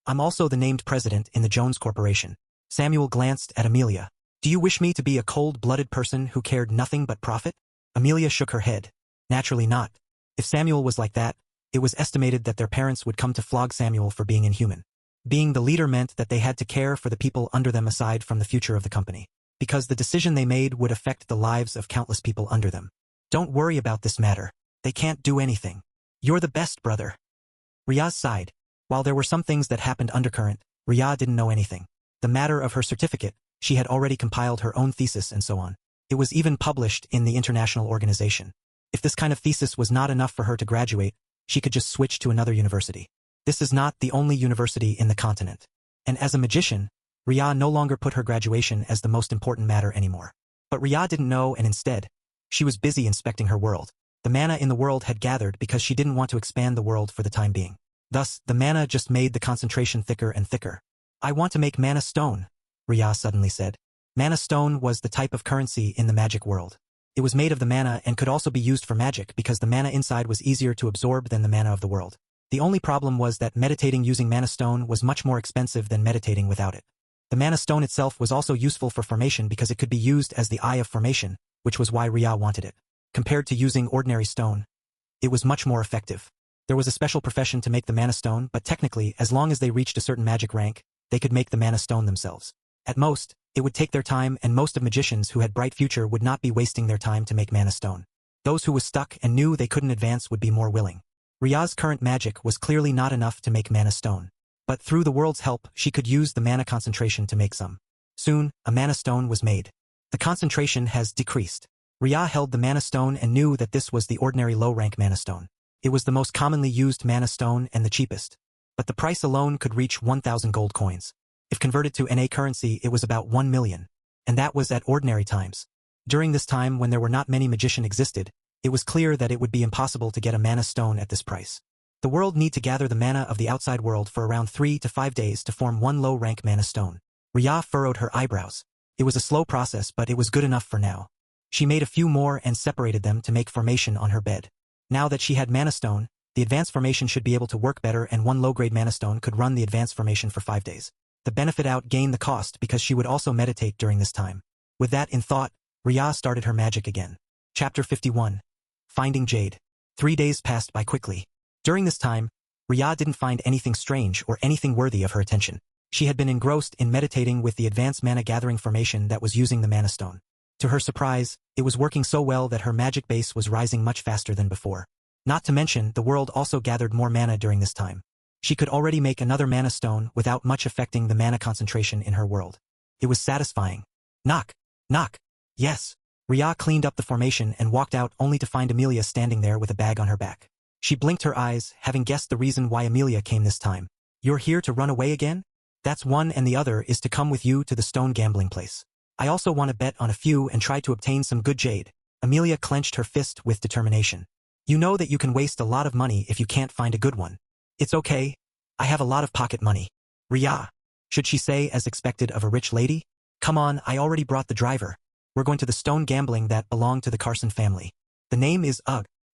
I'm also the named president in the Jones Corporation. Samuel glanced at Amelia. Do you wish me to be a cold-blooded person who cared nothing but profit? Amelia shook her head. Naturally not. If Samuel was like that, it was estimated that their parents would come to flog Samuel for being inhuman. Being the leader meant that they had to care for the people under them aside from the future of the company, because the decision they made would affect the lives of countless people under them. Don't worry about this matter. They can't do anything. You're the best, brother. Riyaz sighed. While there were some things that happened undercurrent, Riyaz didn't know anything. The matter of her certificate, she had already compiled her own thesis and so on. It was even published in the international organization. If this kind of thesis was not enough for her to graduate, she could just switch to another university. This is not the only university in the continent. And as a magician, Riyaz no longer put her graduation as the most important matter anymore. But Riyaz didn't know, and instead, she was busy inspecting her world. The mana in the world had gathered because she didn't want to expand the world for the time being. Thus, the mana just made the concentration thicker and thicker. I want to make mana stone, Riyaz suddenly said. Mana stone was the type of currency in the magic world. It was made of the mana and could also be used for magic because the mana inside was easier to absorb than the mana of the world. The only problem was that meditating using mana stone was much more expensive than meditating without it. The mana stone itself was also useful for formation because it could be used as the eye of formation, which was why Riyaz wanted it. Compared to using ordinary stone, it was much more effective. There was a special profession to make the mana stone, but technically, as long as they reached a certain magic rank, they could make the mana stone themselves. At most, it would take their time, and most of magicians who had bright future would not be wasting their time to make mana stone. Those who was stuck and knew they couldn't advance would be more willing. Riyaz's current magic was clearly not enough to make mana stone. But through the world's help, she could use the mana concentration to make some. Soon, a mana stone was made. The concentration has decreased. Riyaz held the mana stone and knew that this was the ordinary low-rank mana stone. It was the most commonly used mana stone and the cheapest. But the price alone could reach 1,000 gold coins. If converted to NA currency, it was about 1 million. And that was at ordinary times. During this time when there were not many magicians existed, it was clear that it would be impossible to get a mana stone at this price. The world need to gather the mana of the outside world for around 3 to 5 days to form one low-rank mana stone. Riyaz furrowed her eyebrows. It was a slow process, but it was good enough for now. She made a few more and separated them to make formation on her bed. Now that she had mana stone, the advanced formation should be able to work better, and one low-grade mana stone could run the advanced formation for 5 days. The benefit outgained the cost because she would also meditate during this time. With that in thought, Riyaz started her magic again. Chapter 51. Finding Jade. 3 days passed by quickly. During this time, Riyaz didn't find anything strange or anything worthy of her attention. She had been engrossed in meditating with the advanced mana gathering formation that was using the mana stone. To her surprise, it was working so well that her magic base was rising much faster than before. Not to mention, the world also gathered more mana during this time. She could already make another mana stone without much affecting the mana concentration in her world. It was satisfying. Knock. Knock. Yes. Riyaz cleaned up the formation and walked out only to find Amelia standing there with a bag on her back. She blinked her eyes, having guessed the reason why Amelia came this time. You're here to run away again? That's one, and the other is to come with you to the stone gambling place. I also want to bet on a few and try to obtain some good jade. Amelia clenched her fist with determination. You know that you can waste a lot of money if you can't find a good one. It's okay. I have a lot of pocket money. Riyaz. Should she say as expected of a rich lady? Come on, I already brought the driver. We're going to the stone gambling that belonged to the Carson family. The name is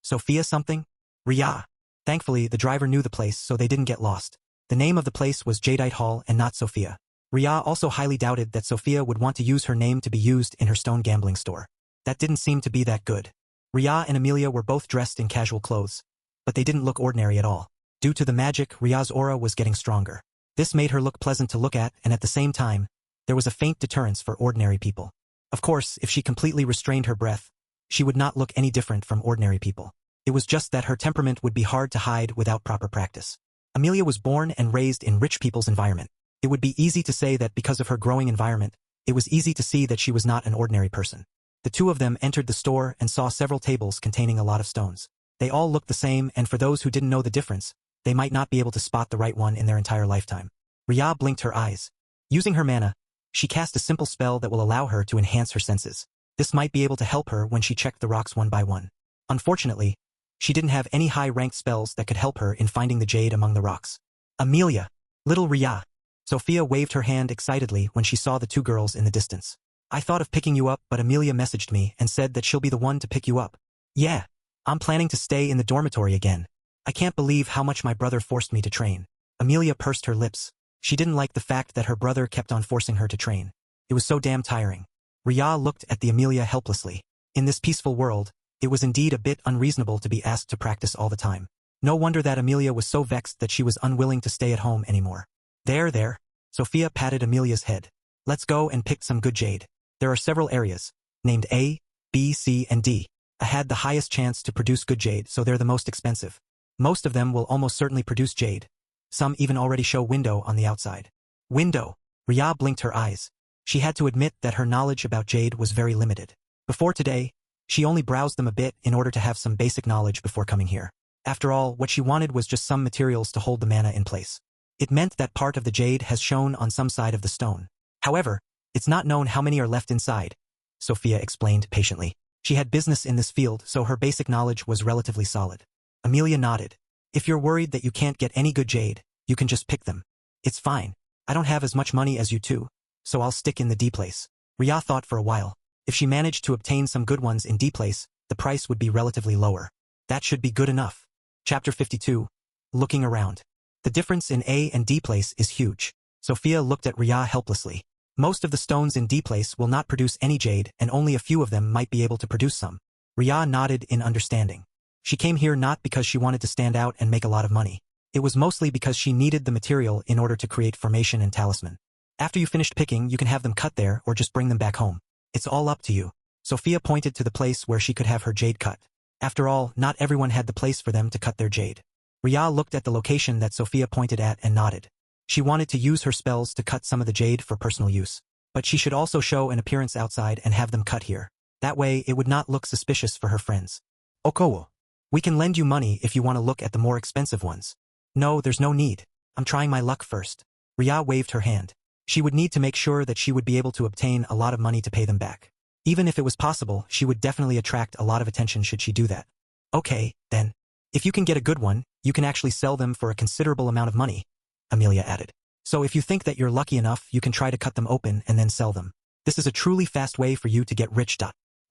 Sophia something? Riyaz. Thankfully, the driver knew the place so they didn't get lost. The name of the place was Jadeite Hall and not Sophia. Riyaz also highly doubted that Sophia would want to use her name to be used in her stone gambling store. That didn't seem to be that good. Riyaz and Amelia were both dressed in casual clothes, but they didn't look ordinary at all. Due to the magic, Riyaz's aura was getting stronger. This made her look pleasant to look at, and at the same time, there was a faint deterrence for ordinary people. Of course, if she completely restrained her breath, she would not look any different from ordinary people. It was just that her temperament would be hard to hide without proper practice. Amelia was born and raised in rich people's environment. It would be easy to say that because of her growing environment, it was easy to see that she was not an ordinary person. The two of them entered the store and saw several tables containing a lot of stones. They all looked the same, and for those who didn't know the difference, they might not be able to spot the right one in their entire lifetime. Riyaz blinked her eyes. Using her mana, she cast a simple spell that will allow her to enhance her senses. This might be able to help her when she checked the rocks one by one. Unfortunately, she didn't have any high-ranked spells that could help her in finding the jade among the rocks. Amelia! Little Riyaz! Sophia waved her hand excitedly when she saw the two girls in the distance. I thought of picking you up, but Amelia messaged me and said that she'll be the one to pick you up. Yeah, I'm planning to stay in the dormitory again. I can't believe how much my brother forced me to train. Amelia pursed her lips. She didn't like the fact that her brother kept on forcing her to train. It was so damn tiring. Riyaz looked at the Amelia helplessly. In this peaceful world, It was indeed a bit unreasonable to be asked to practice all the time. No wonder that Amelia was so vexed that she was unwilling to stay at home anymore. There. Sophia patted Amelia's head. Let's go and pick some good jade. There are several areas, named A, B, C, and D. A had the highest chance to produce good jade, so they're the most expensive. Most of them will almost certainly produce jade. Some even already show window on the outside. Window. Ria blinked her eyes. She had to admit that her knowledge about jade was very limited. Before today, she only browsed them a bit in order to have some basic knowledge before coming here. After all, what she wanted was just some materials to hold the mana in place. It meant that part of the jade has shown on some side of the stone. However, it's not known how many are left inside, Sophia explained patiently. She had business in this field, so her basic knowledge was relatively solid. Amelia nodded. If you're worried that you can't get any good jade, you can just pick them. It's fine. I don't have as much money as you two, so I'll stick in the D place. Ria thought for a while. If she managed to obtain some good ones in D place, the price would be relatively lower. That should be good enough. Chapter 52. Looking around. The difference in A and D place is huge. Sophia looked at Ria helplessly. Most of the stones in D place will not produce any jade, and only a few of them might be able to produce some. Ria nodded in understanding. She came here not because she wanted to stand out and make a lot of money. It was mostly because she needed the material in order to create formation and talisman. After you finished picking, you can have them cut there or just bring them back home. It's all up to you. Sophia pointed to the place where she could have her jade cut. After all, not everyone had the place for them to cut their jade. Ria looked at the location that Sophia pointed at and nodded. She wanted to use her spells to cut some of the jade for personal use. But she should also show an appearance outside and have them cut here. That way, it would not look suspicious for her friends. Okowo. We can lend you money if you want to look at the more expensive ones. No, there's no need. I'm trying my luck first. Ria waved her hand. She would need to make sure that she would be able to obtain a lot of money to pay them back. Even if it was possible, she would definitely attract a lot of attention should she do that. Okay, then. If you can get a good one, you can actually sell them for a considerable amount of money, Amelia added. So if you think that you're lucky enough, you can try to cut them open and then sell them. This is a truly fast way for you to get rich.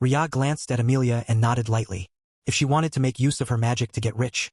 Ria glanced at Amelia and nodded lightly. If she wanted to make use of her magic to get rich,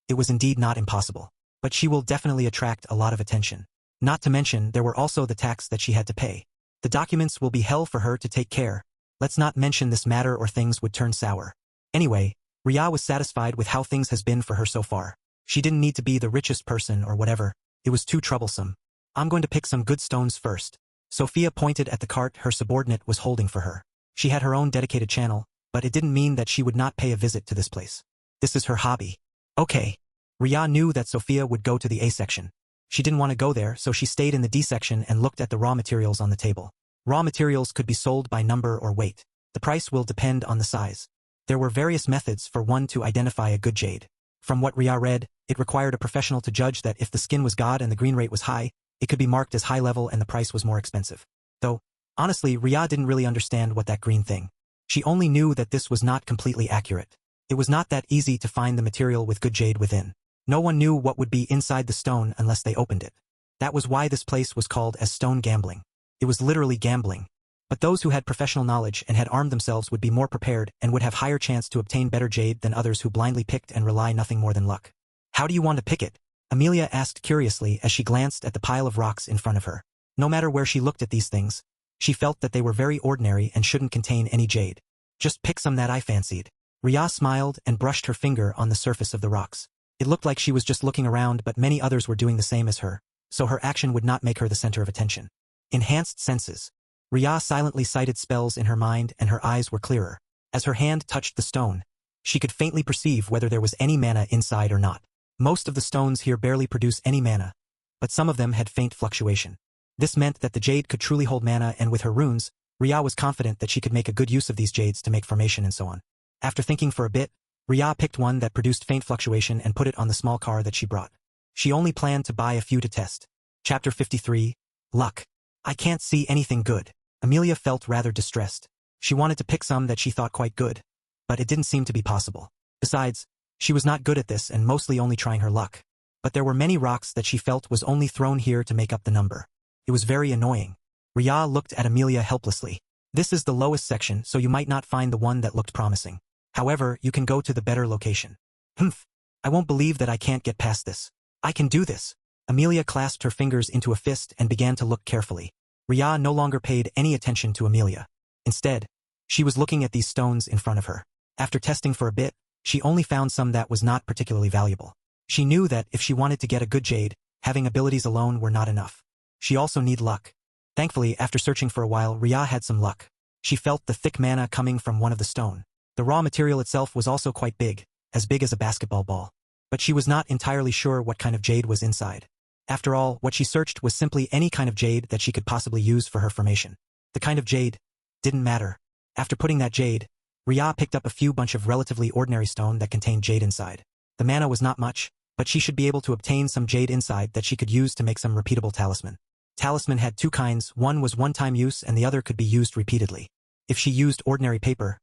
it was indeed not impossible. But she will definitely attract a lot of attention. Not to mention, there were also the tax that she had to pay. The documents will be hell for her to take care. Let's not mention this matter or things would turn sour. Anyway, Ria was satisfied with how things has been for her so far. She didn't need to be the richest person or whatever. It was too troublesome. I'm going to pick some good stones first. Sophia pointed at the cart her subordinate was holding for her. She had her own dedicated channel, but it didn't mean that she would not pay a visit to this place. This is her hobby. Okay. Ria knew that Sophia would go to the A section. She didn't want to go there, so she stayed in the D section and looked at the raw materials on the table. Raw materials could be sold by number or weight. The price will depend on the size. There were various methods for one to identify a good jade. From what Ria read, it required a professional to judge that if the skin was god and the green rate was high, it could be marked as high level and the price was more expensive. Though, honestly, Ria didn't really understand what that green thing. She only knew that this was not completely accurate. It was not that easy to find the material with good jade within. No one knew what would be inside the stone unless they opened it. That was why this place was called as stone gambling. It was literally gambling. But those who had professional knowledge and had armed themselves would be more prepared and would have higher chance to obtain better jade than others who blindly picked and rely nothing more than luck. How do you want to pick it? Amelia asked curiously as she glanced at the pile of rocks in front of her. No matter where she looked at these things, she felt that they were very ordinary and shouldn't contain any jade. Just pick some that I fancied. Ria smiled and brushed her finger on the surface of the rocks. It looked like she was just looking around, but many others were doing the same as her, so her action would not make her the center of attention. Enhanced senses. Ria silently cited spells in her mind and her eyes were clearer. As her hand touched the stone, she could faintly perceive whether there was any mana inside or not. Most of the stones here barely produce any mana, but some of them had faint fluctuation. This meant that the jade could truly hold mana, and with her runes, Ria was confident that she could make a good use of these jades to make formation and so on. After thinking for a bit, Ria picked one that produced faint fluctuation and put it on the small car that she brought. She only planned to buy a few to test. Chapter 53. Luck. I can't see anything good. Amelia felt rather distressed. She wanted to pick some that she thought quite good, but it didn't seem to be possible. Besides, she was not good at this and mostly only trying her luck. But there were many rocks that she felt was only thrown here to make up the number. It was very annoying. Ria looked at Amelia helplessly. This is the lowest section, so you might not find the one that looked promising. However, you can go to the better location. Humph. I won't believe that I can't get past this. I can do this. Amelia clasped her fingers into a fist and began to look carefully. Ria no longer paid any attention to Amelia. Instead, she was looking at these stones in front of her. After testing for a bit, she only found some that was not particularly valuable. She knew that if she wanted to get a good jade, having abilities alone were not enough. She also need luck. Thankfully, after searching for a while, Ria had some luck. She felt the thick mana coming from one of the stone. The raw material itself was also quite big as a basketball ball. But she was not entirely sure what kind of jade was inside. After all, what she searched was simply any kind of jade that she could possibly use for her formation. The kind of jade didn't matter. After putting that jade, Ria picked up a few bunch of relatively ordinary stone that contained jade inside. The mana was not much, but she should be able to obtain some jade inside that she could use to make some repeatable talisman. Talisman had two kinds, one was one-time use and the other could be used repeatedly. If she used ordinary paper,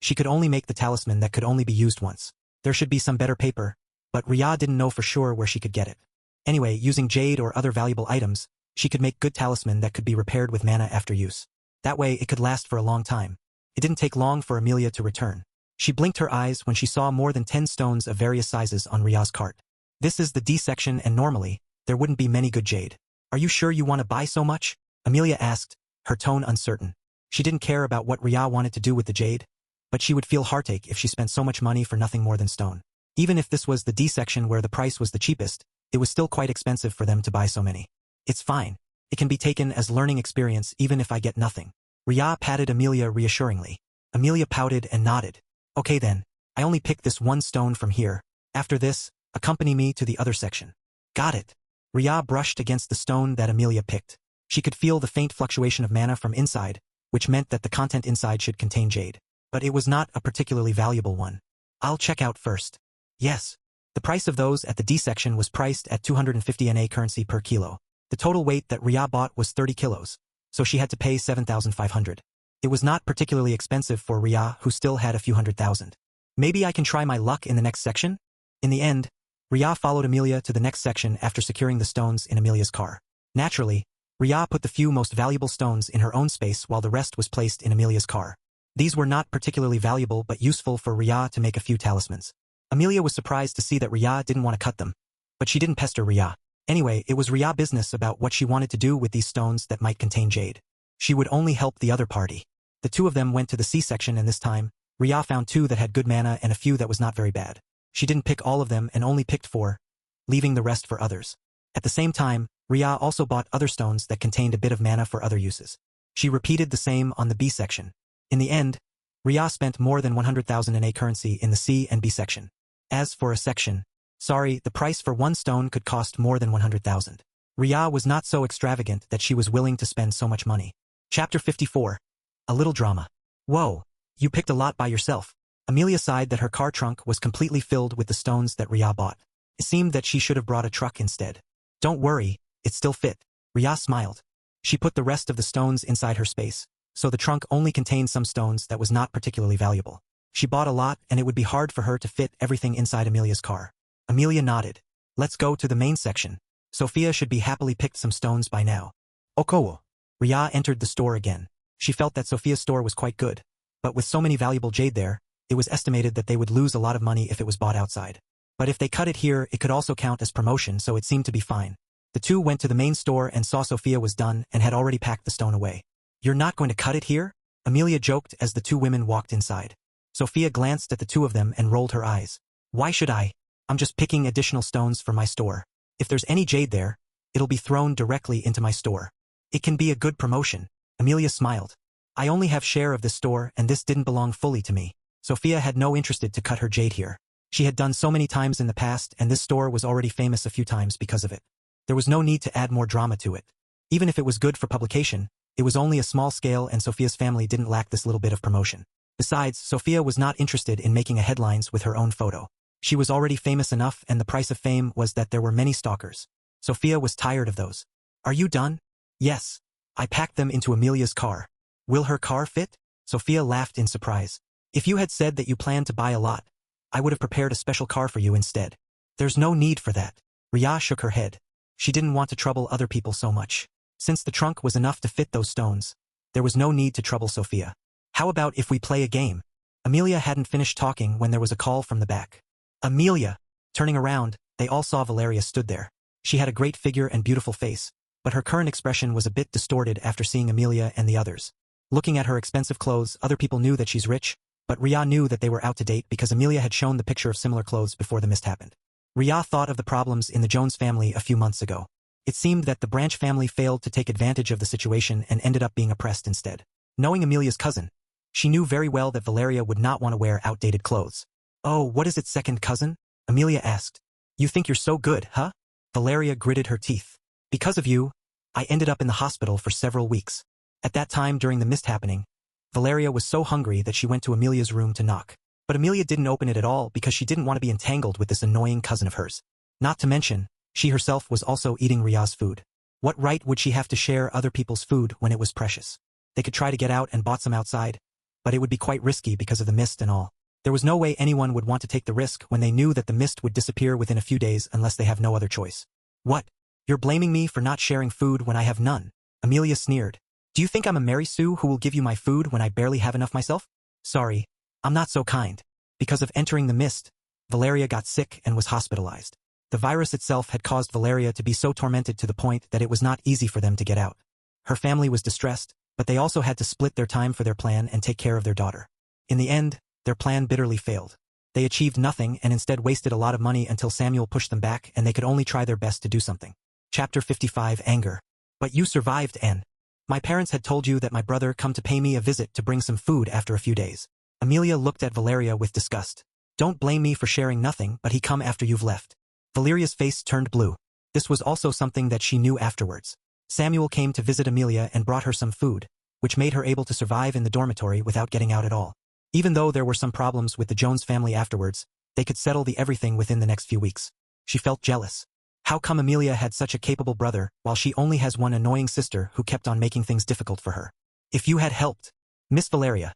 she could only make the talisman that could only be used once. There should be some better paper, but Ria didn't know for sure where she could get it. Anyway, using jade or other valuable items, she could make good talisman that could be repaired with mana after use. That way it could last for a long time. It didn't take long for Amelia to return. She blinked her eyes when she saw more than 10 stones of various sizes on Ria's cart. This is the D section and normally, there wouldn't be many good jade. Are you sure you want to buy so much? Amelia asked, her tone uncertain. She didn't care about what Ria wanted to do with the jade, but she would feel heartache if she spent so much money for nothing more than stone. Even if this was the D section where the price was the cheapest, it was still quite expensive for them to buy so many. It's fine. It can be taken as learning experience even if I get nothing. Ria patted Amelia reassuringly. Amelia pouted and nodded. Okay then, I only picked this one stone from here. After this, accompany me to the other section. Got it. Ria brushed against the stone that Amelia picked. She could feel the faint fluctuation of mana from inside, which meant that the content inside should contain jade. But it was not a particularly valuable one. I'll check out first. Yes. The price of those at the D section was priced at 250 NA currency per kilo. The total weight that Ria bought was 30 kilos, so she had to pay 7,500. It was not particularly expensive for Ria, who still had a few $100,000. Maybe I can try my luck in the next section? In the end, Ria followed Amelia to the next section after securing the stones in Amelia's car. Naturally, Ria put the few most valuable stones in her own space while the rest was placed in Amelia's car. These were not particularly valuable but useful for Ria to make a few talismans. Amelia was surprised to see that Ria didn't want to cut them, but she didn't pester Ria. Anyway, it was Ria business about what she wanted to do with these stones that might contain jade. She would only help the other party. The two of them went to the C section and this time, Ria found two that had good mana and a few that was not very bad. She didn't pick all of them and only picked 4, leaving the rest for others. At the same time, Ria also bought other stones that contained a bit of mana for other uses. She repeated the same on the B section. In the end, Ria spent more than 100,000 NA currency in the C and B section. As for a section, the price for one stone could cost more than 100,000. Ria was not so extravagant that she was willing to spend so much money. Chapter 54. A little drama. Whoa, you picked a lot by yourself. Amelia sighed that her car trunk was completely filled with the stones that Ria bought. It seemed that she should have brought a truck instead. Don't worry, it still fit. Ria smiled. She put the rest of the stones inside her space, so the trunk only contained some stones that was not particularly valuable. She bought a lot and it would be hard for her to fit everything inside Amelia's car. Amelia nodded. Let's go to the main section. Sophia should be happily picked some stones by now. Okowo. Ria entered the store again. She felt that Sophia's store was quite good, but with so many valuable jade there, it was estimated that they would lose a lot of money if it was bought outside. But if they cut it here, it could also count as promotion, so it seemed to be fine. The two went to the main store and saw Sophia was done and had already packed the stone away. You're not going to cut it here? Amelia joked as the two women walked inside. Sophia glanced at the two of them and rolled her eyes. Why should I? I'm just picking additional stones for my store. If there's any jade there, it'll be thrown directly into my store. It can be a good promotion. Amelia smiled. I only have share of this store and this didn't belong fully to me. Sophia had no interest to cut her jade here. She had done so many times in the past and this store was already famous a few times because of it. There was no need to add more drama to it. Even if it was good for publication, it was only a small scale and Sophia's family didn't lack this little bit of promotion. Besides, Sophia was not interested in making a headlines with her own photo. She was already famous enough and the price of fame was that there were many stalkers. Sophia was tired of those. Are you done? Yes. I packed them into Amelia's car. Will her car fit? Sophia laughed in surprise. If you had said that you planned to buy a lot, I would have prepared a special car for you instead. There's no need for that. Ria shook her head. She didn't want to trouble other people so much. Since the trunk was enough to fit those stones, there was no need to trouble Sophia. How about if we play a game? Amelia hadn't finished talking when there was a call from the back. Amelia! Turning around, they all saw Valeria stood there. She had a great figure and beautiful face, but her current expression was a bit distorted after seeing Amelia and the others. Looking at her expensive clothes, other people knew that she's rich, but Ria knew that they were out to date because Amelia had shown the picture of similar clothes before the mist happened. Ria thought of the problems in the Jones family a few months ago. It seemed that the Branch family failed to take advantage of the situation and ended up being oppressed instead. Knowing Amelia's cousin, she knew very well that Valeria would not want to wear outdated clothes. "Oh, what is it, second cousin?" Amelia asked. "You think you're so good, huh?" Valeria gritted her teeth. "Because of you, I ended up in the hospital for several weeks." At that time during the mist happening, Valeria was so hungry that she went to Amelia's room to knock. But Amelia didn't open it at all because she didn't want to be entangled with this annoying cousin of hers. Not to mention, she herself was also eating Ria's food. What right would she have to share other people's food when it was precious? They could try to get out and bought some outside, but it would be quite risky because of the mist and all. There was no way anyone would want to take the risk when they knew that the mist would disappear within a few days unless they have no other choice. "What? You're blaming me for not sharing food when I have none?" Amelia sneered. "Do you think I'm a Mary Sue who will give you my food when I barely have enough myself?" "Sorry, I'm not so kind." Because of entering the mist, Valeria got sick and was hospitalized. The virus itself had caused Valeria to be so tormented to the point that it was not easy for them to get out. Her family was distressed, but they also had to split their time for their plan and take care of their daughter. In the end, their plan bitterly failed. They achieved nothing and instead wasted a lot of money until Samuel pushed them back and they could only try their best to do something. Chapter 55 Anger. "But you survived, Anne. My parents had told you that my brother come to pay me a visit to bring some food after a few days." Amelia looked at Valeria with disgust. "Don't blame me for sharing nothing, but he come after you've left." Valeria's face turned blue. This was also something that she knew afterwards. Samuel came to visit Amelia and brought her some food, which made her able to survive in the dormitory without getting out at all. Even though there were some problems with the Jones family afterwards, they could settle everything within the next few weeks. She felt jealous. How come Amelia had such a capable brother while she only has one annoying sister who kept on making things difficult for her? "If you had helped, Miss Valeria.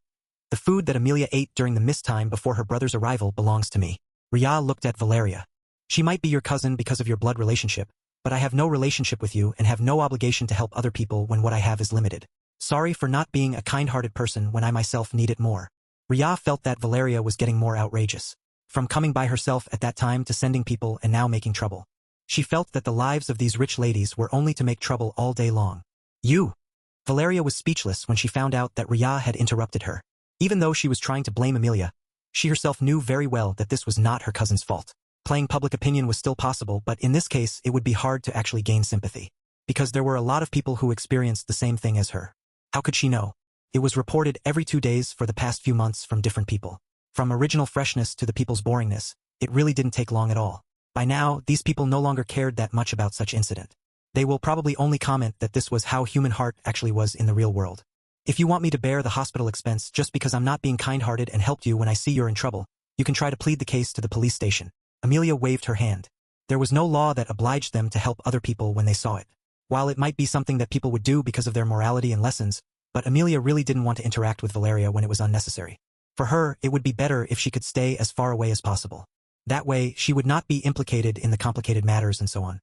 The food that Amelia ate during the mist time before her brother's arrival belongs to me." Ria looked at Valeria. "She might be your cousin because of your blood relationship, but I have no relationship with you and have no obligation to help other people when what I have is limited. Sorry for not being a kind-hearted person when I myself need it more." Ria felt that Valeria was getting more outrageous. From coming by herself at that time to sending people and now making trouble. She felt that the lives of these rich ladies were only to make trouble all day long. "You!" Valeria was speechless when she found out that Ria had interrupted her. Even though she was trying to blame Amelia, she herself knew very well that this was not her cousin's fault. Playing public opinion was still possible, but in this case it would be hard to actually gain sympathy. Because there were a lot of people who experienced the same thing as her. How could she know? It was reported every 2 days for the past few months from different people. From original freshness to the people's boringness, it really didn't take long at all. By now, these people no longer cared that much about such incident. They will probably only comment that this was how human heart actually was in the real world. "If you want me to bear the hospital expense just because I'm not being kind-hearted and helped you when I see you're in trouble, you can try to plead the case to the police station." Amelia waved her hand. There was no law that obliged them to help other people when they saw it. While it might be something that people would do because of their morality and lessons, but Amelia really didn't want to interact with Valeria when it was unnecessary. For her, it would be better if she could stay as far away as possible. That way, she would not be implicated in the complicated matters and so on.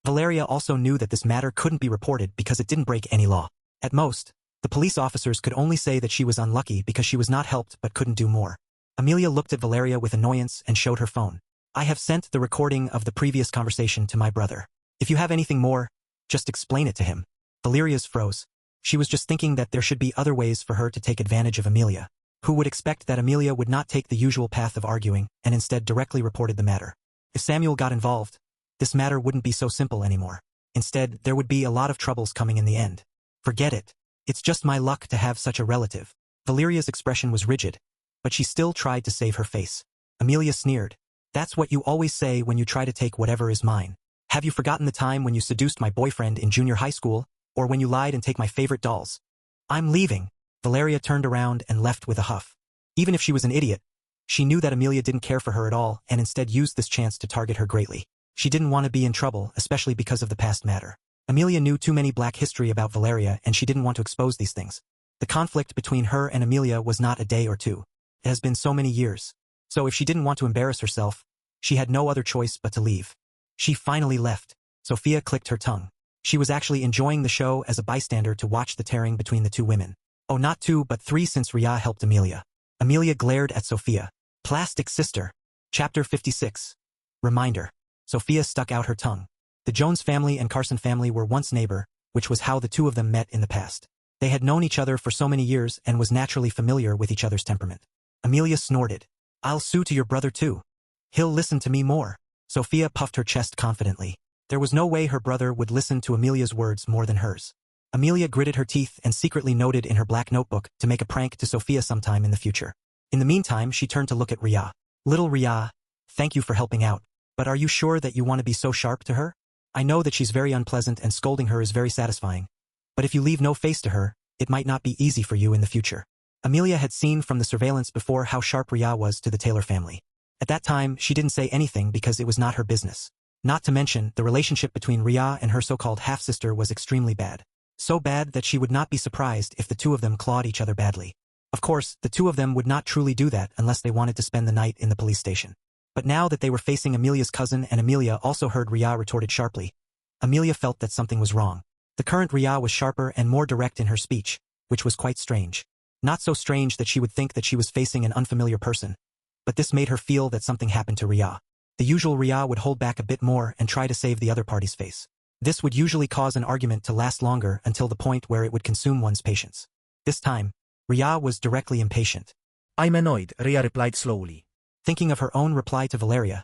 Valeria also knew that this matter couldn't be reported because it didn't break any law. At most, the police officers could only say that she was unlucky because she was not helped but couldn't do more. Amelia looked at Valeria with annoyance and showed her phone. "I have sent the recording of the previous conversation to my brother. If you have anything more, just explain it to him." Valeria's froze. She was just thinking that there should be other ways for her to take advantage of Amelia. Who would expect that Amelia would not take the usual path of arguing and instead directly reported the matter? If Samuel got involved, this matter wouldn't be so simple anymore. Instead, there would be a lot of troubles coming in the end. "Forget it. It's just my luck to have such a relative." Valeria's expression was rigid, but she still tried to save her face. Amelia sneered. "That's what you always say when you try to take whatever is mine. Have you forgotten the time when you seduced my boyfriend in junior high school, or when you lied and take my favorite dolls?" "I'm leaving." Valeria turned around and left with a huff. Even if she was an idiot, she knew that Amelia didn't care for her at all and instead used this chance to target her greatly. She didn't want to be in trouble, especially because of the past matter. Amelia knew too many black history about Valeria and she didn't want to expose these things. The conflict between her and Amelia was not a day or two. It has been so many years. So if she didn't want to embarrass herself, she had no other choice but to leave. She finally left. Sophia clicked her tongue. She was actually enjoying the show as a bystander to watch the tearing between the two women. Oh, not 2 but 3 since Ria helped Amelia. Amelia glared at Sophia. "Plastic sister." Chapter 56. Reminder. Sophia stuck out her tongue. The Jones family and Carson family were once neighbor, which was how the two of them met in the past. They had known each other for so many years and was naturally familiar with each other's temperament. Amelia snorted. I'll sue to your brother too. He'll listen to me more. Sophia puffed her chest confidently. There was no way her brother would listen to Amelia's words more than hers. Amelia gritted her teeth and secretly noted in her black notebook to make a prank to Sophia sometime in the future. In the meantime, she turned to look at Ria. Little Ria, thank you for helping out. But are you sure that you want to be so sharp to her? I know that she's very unpleasant and scolding her is very satisfying. But if you leave no face to her, it might not be easy for you in the future. Amelia had seen from the surveillance before how sharp Ria was to the Taylor family. At that time, she didn't say anything because it was not her business. Not to mention, the relationship between Ria and her so-called half-sister was extremely bad. So bad that she would not be surprised if the two of them clawed each other badly. Of course, the two of them would not truly do that unless they wanted to spend the night in the police station. But now that they were facing Amelia's cousin and Amelia also heard Ria retorted sharply, Amelia felt that something was wrong. The current Ria was sharper and more direct in her speech, which was quite strange. Not so strange that she would think that she was facing an unfamiliar person, but this made her feel that something happened to Ria. The usual Ria would hold back a bit more and try to save the other party's face. This would usually cause an argument to last longer until the point where it would consume one's patience. This time, Ria was directly impatient. I'm annoyed, Ria replied slowly. Thinking of her own reply to Valeria,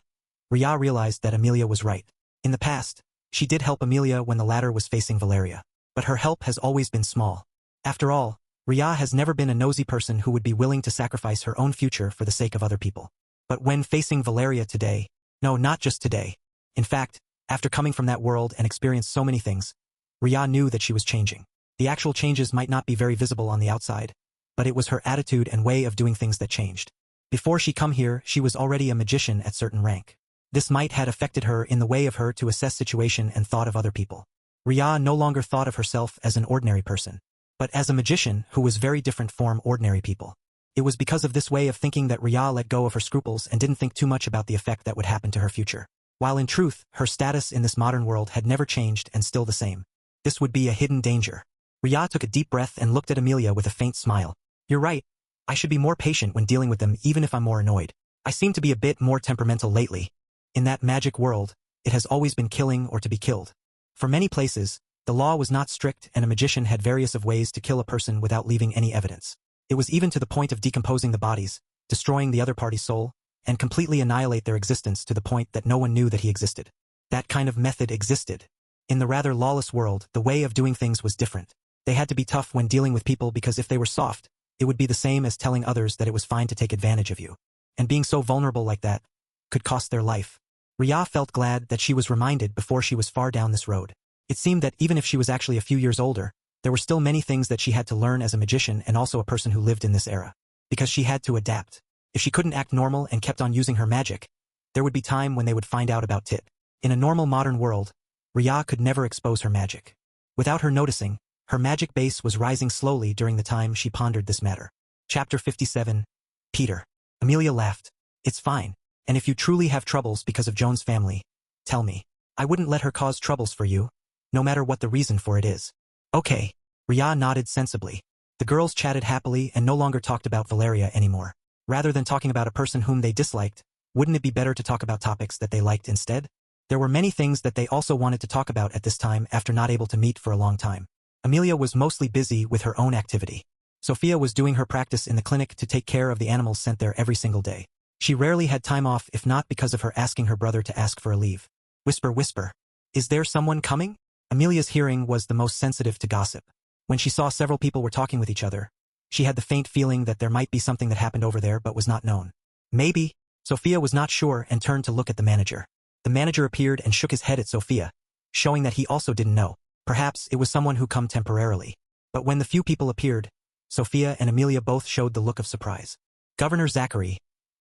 Ria realized that Amelia was right. In the past, she did help Amelia when the latter was facing Valeria, but her help has always been small. After all, Ria has never been a nosy person who would be willing to sacrifice her own future for the sake of other people. But when facing Valeria today, no, not just today. In fact, after coming from that world and experienced so many things, Ria knew that she was changing. The actual changes might not be very visible on the outside, but it was her attitude and way of doing things that changed. Before she come here, she was already a magician at certain rank. This might had affected her in the way of her to assess situation and thought of other people. Ria no longer thought of herself as an ordinary person, but as a magician who was very different from ordinary people. It was because of this way of thinking that Ria let go of her scruples and didn't think too much about the effect that would happen to her future. While in truth, her status in this modern world had never changed and still the same. This would be a hidden danger. Ria took a deep breath and looked at Amelia with a faint smile. You're right. I should be more patient when dealing with them even if I'm more annoyed. I seem to be a bit more temperamental lately. In that magic world, it has always been killing or to be killed. For many places, the law was not strict and a magician had various of ways to kill a person without leaving any evidence. It was even to the point of decomposing the bodies, destroying the other party's soul, and completely annihilate their existence to the point that no one knew that he existed. That kind of method existed. In the rather lawless world, the way of doing things was different. They had to be tough when dealing with people because if they were soft, it would be the same as telling others that it was fine to take advantage of you. And being so vulnerable like that could cost their life. Ria felt glad that she was reminded before she was far down this road. It seemed that even if she was actually a few years older, there were still many things that she had to learn as a magician and also a person who lived in this era. Because she had to adapt. If she couldn't act normal and kept on using her magic, there would be time when they would find out about Tit. In a normal modern world, Ria could never expose her magic. Without her noticing, her magic base was rising slowly during the time she pondered this matter. Chapter 57. Peter. Amelia laughed. It's fine. And if you truly have troubles because of Joan's family, tell me. I wouldn't let her cause troubles for you, no matter what the reason for it is. Okay. Ria nodded sensibly. The girls chatted happily and no longer talked about Valeria anymore. Rather than talking about a person whom they disliked, wouldn't it be better to talk about topics that they liked instead? There were many things that they also wanted to talk about at this time after not able to meet for a long time. Amelia was mostly busy with her own activity. Sophia was doing her practice in the clinic to take care of the animals sent there every single day. She rarely had time off if not because of her asking her brother to ask for a leave. Whisper, whisper. Is there someone coming? Amelia's hearing was the most sensitive to gossip. When she saw several people were talking with each other, she had the faint feeling that there might be something that happened over there but was not known. Maybe. Sophia was not sure and turned to look at the manager. The manager appeared and shook his head at Sophia, showing that he also didn't know. Perhaps it was someone who come temporarily. But when the few people appeared, Sophia and Amelia both showed the look of surprise. Governor Zachary.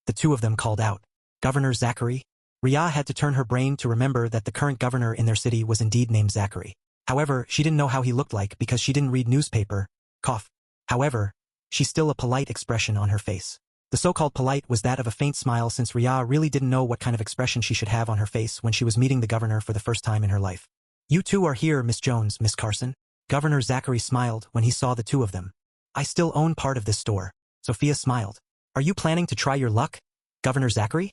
The two of them called out. Governor Zachary? Ria had to turn her brain to remember that the current governor in their city was indeed named Zachary. However, she didn't know how he looked like because she didn't read newspaper. Cough. However, she still a polite expression on her face. The so-called polite was that of a faint smile since Ria really didn't know what kind of expression she should have on her face when she was meeting the governor for the first time in her life. You two are here, Miss Jones, Miss Carson. Governor Zachary smiled when he saw the two of them. I still own part of this store. Sophia smiled. Are you planning to try your luck? Governor Zachary?